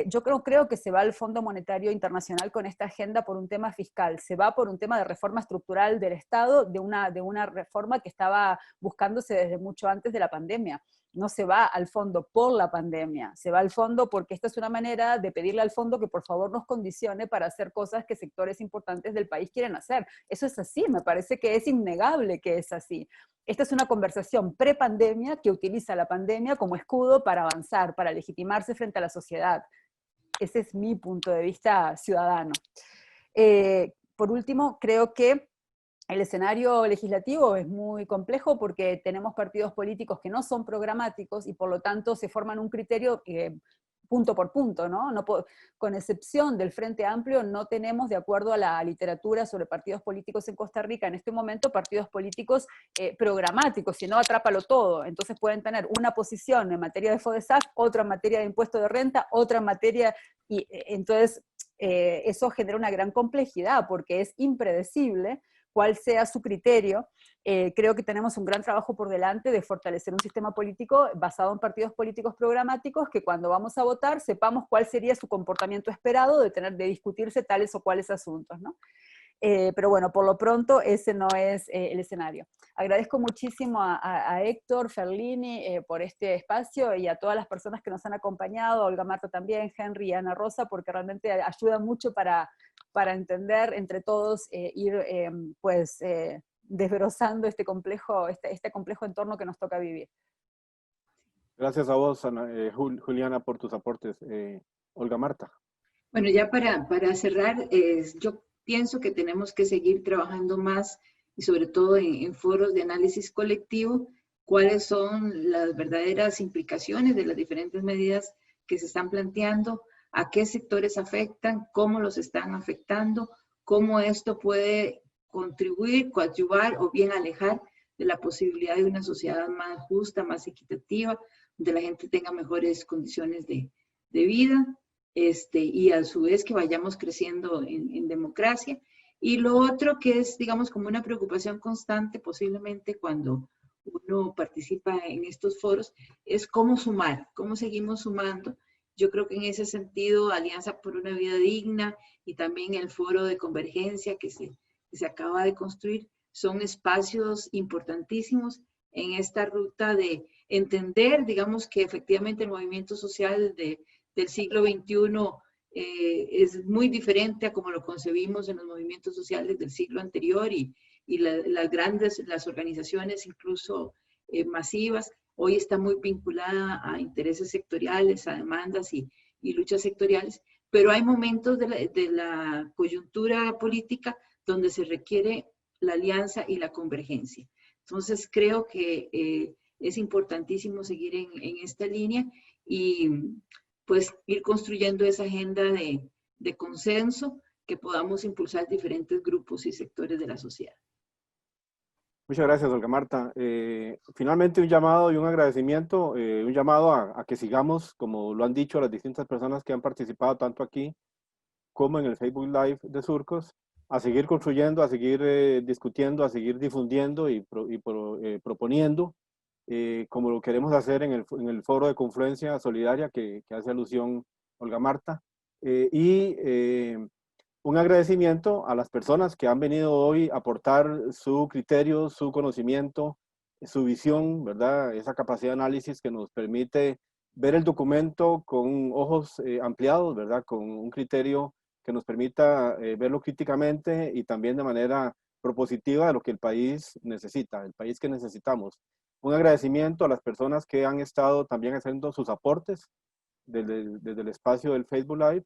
Yo creo que se va al Fondo Monetario Internacional con esta agenda por un tema fiscal, se va por un tema de reforma estructural del Estado, de una reforma que estaba buscándose desde mucho antes de la pandemia. No se va al fondo por la pandemia, se va al fondo porque esta es una manera de pedirle al fondo que por favor nos condicione para hacer cosas que sectores importantes del país quieren hacer. Eso es así, me parece que es innegable que es así. Esta es una conversación pre-pandemia que utiliza la pandemia como escudo para avanzar, para legitimarse frente a la sociedad. Ese es mi punto de vista ciudadano. Por último, creo que el escenario legislativo es muy complejo porque tenemos partidos políticos que no son programáticos y por lo tanto se forman un criterio punto por punto, ¿no? Con excepción del Frente Amplio, no tenemos, de acuerdo a la literatura sobre partidos políticos en Costa Rica, en este momento partidos políticos programáticos, si no, atrápalo todo. Entonces pueden tener una posición en materia de FODESAC, otra en materia de impuesto de renta, otra en materia, y entonces eso genera una gran complejidad porque es impredecible cuál sea su criterio. Creo que tenemos un gran trabajo por delante de fortalecer un sistema político basado en partidos políticos programáticos que cuando vamos a votar sepamos cuál sería su comportamiento esperado de discutirse tales o cuales asuntos, ¿no? Pero bueno, por lo pronto ese no es el escenario. Agradezco muchísimo a Héctor Ferlini por este espacio y a todas las personas que nos han acompañado, a Olga Marta también, Henry y Ana Rosa, porque realmente ayuda mucho para entender entre todos, ir desbrozando este complejo entorno que nos toca vivir. Gracias a vos, Juliana, por tus aportes. Olga Marta. Bueno, ya para cerrar, yo pienso que tenemos que seguir trabajando más y sobre todo en foros de análisis colectivo, cuáles son las verdaderas implicaciones de las diferentes medidas que se están planteando, a qué sectores afectan, cómo los están afectando, cómo esto puede contribuir, coadyuvar o bien alejar de la posibilidad de una sociedad más justa, más equitativa, donde la gente tenga mejores condiciones de vida. Y a su vez que vayamos creciendo en democracia. Y lo otro que es, digamos, como una preocupación constante posiblemente cuando uno participa en estos foros, es cómo sumar, cómo seguimos sumando. Yo creo que en ese sentido, Alianza por una Vida Digna y también el foro de convergencia que se acaba de construir, son espacios importantísimos en esta ruta de entender, digamos, que efectivamente el movimiento social del siglo XXI es muy diferente a como lo concebimos en los movimientos sociales del siglo anterior y las organizaciones incluso masivas, hoy está muy vinculada a intereses sectoriales, a demandas y luchas sectoriales, pero hay momentos de la coyuntura política donde se requiere la alianza y la convergencia. Entonces creo que es importantísimo seguir en esta línea y pues ir construyendo esa agenda de consenso que podamos impulsar diferentes grupos y sectores de la sociedad. Muchas gracias, Olga Marta. Finalmente un llamado y un agradecimiento, un llamado a que sigamos, como lo han dicho las distintas personas que han participado tanto aquí como en el Facebook Live de Surcos, a seguir construyendo, a seguir discutiendo, a seguir difundiendo y proponiendo, como lo queremos hacer en el foro de confluencia solidaria que hace alusión Olga Marta. Un agradecimiento a las personas que han venido hoy a aportar su criterio, su conocimiento, su visión, ¿verdad? Esa capacidad de análisis que nos permite ver el documento con ojos ampliados, ¿verdad? Con un criterio que nos permita verlo críticamente y también de manera propositiva de lo que el país necesita, el país que necesitamos. Un agradecimiento a las personas que han estado también haciendo sus aportes desde el espacio del Facebook Live,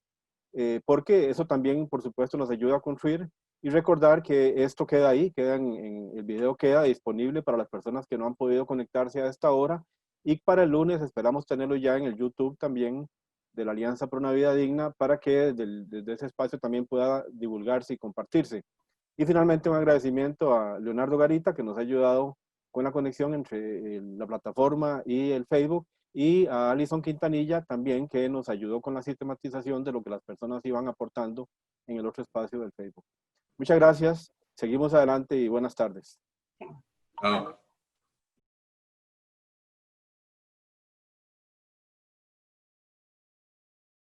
porque eso también, por supuesto, nos ayuda a construir y recordar que esto queda ahí, el video queda disponible para las personas que no han podido conectarse a esta hora, y para el lunes esperamos tenerlo ya en el YouTube también de la Alianza por una Vida Digna, para que desde ese espacio también pueda divulgarse y compartirse. Y finalmente un agradecimiento a Leonardo Garita, que nos ha ayudado con la conexión entre la plataforma y el Facebook, y a Alison Quintanilla también, que nos ayudó con la sistematización de lo que las personas iban aportando en el otro espacio del Facebook. Muchas gracias, seguimos adelante y buenas tardes. Chao.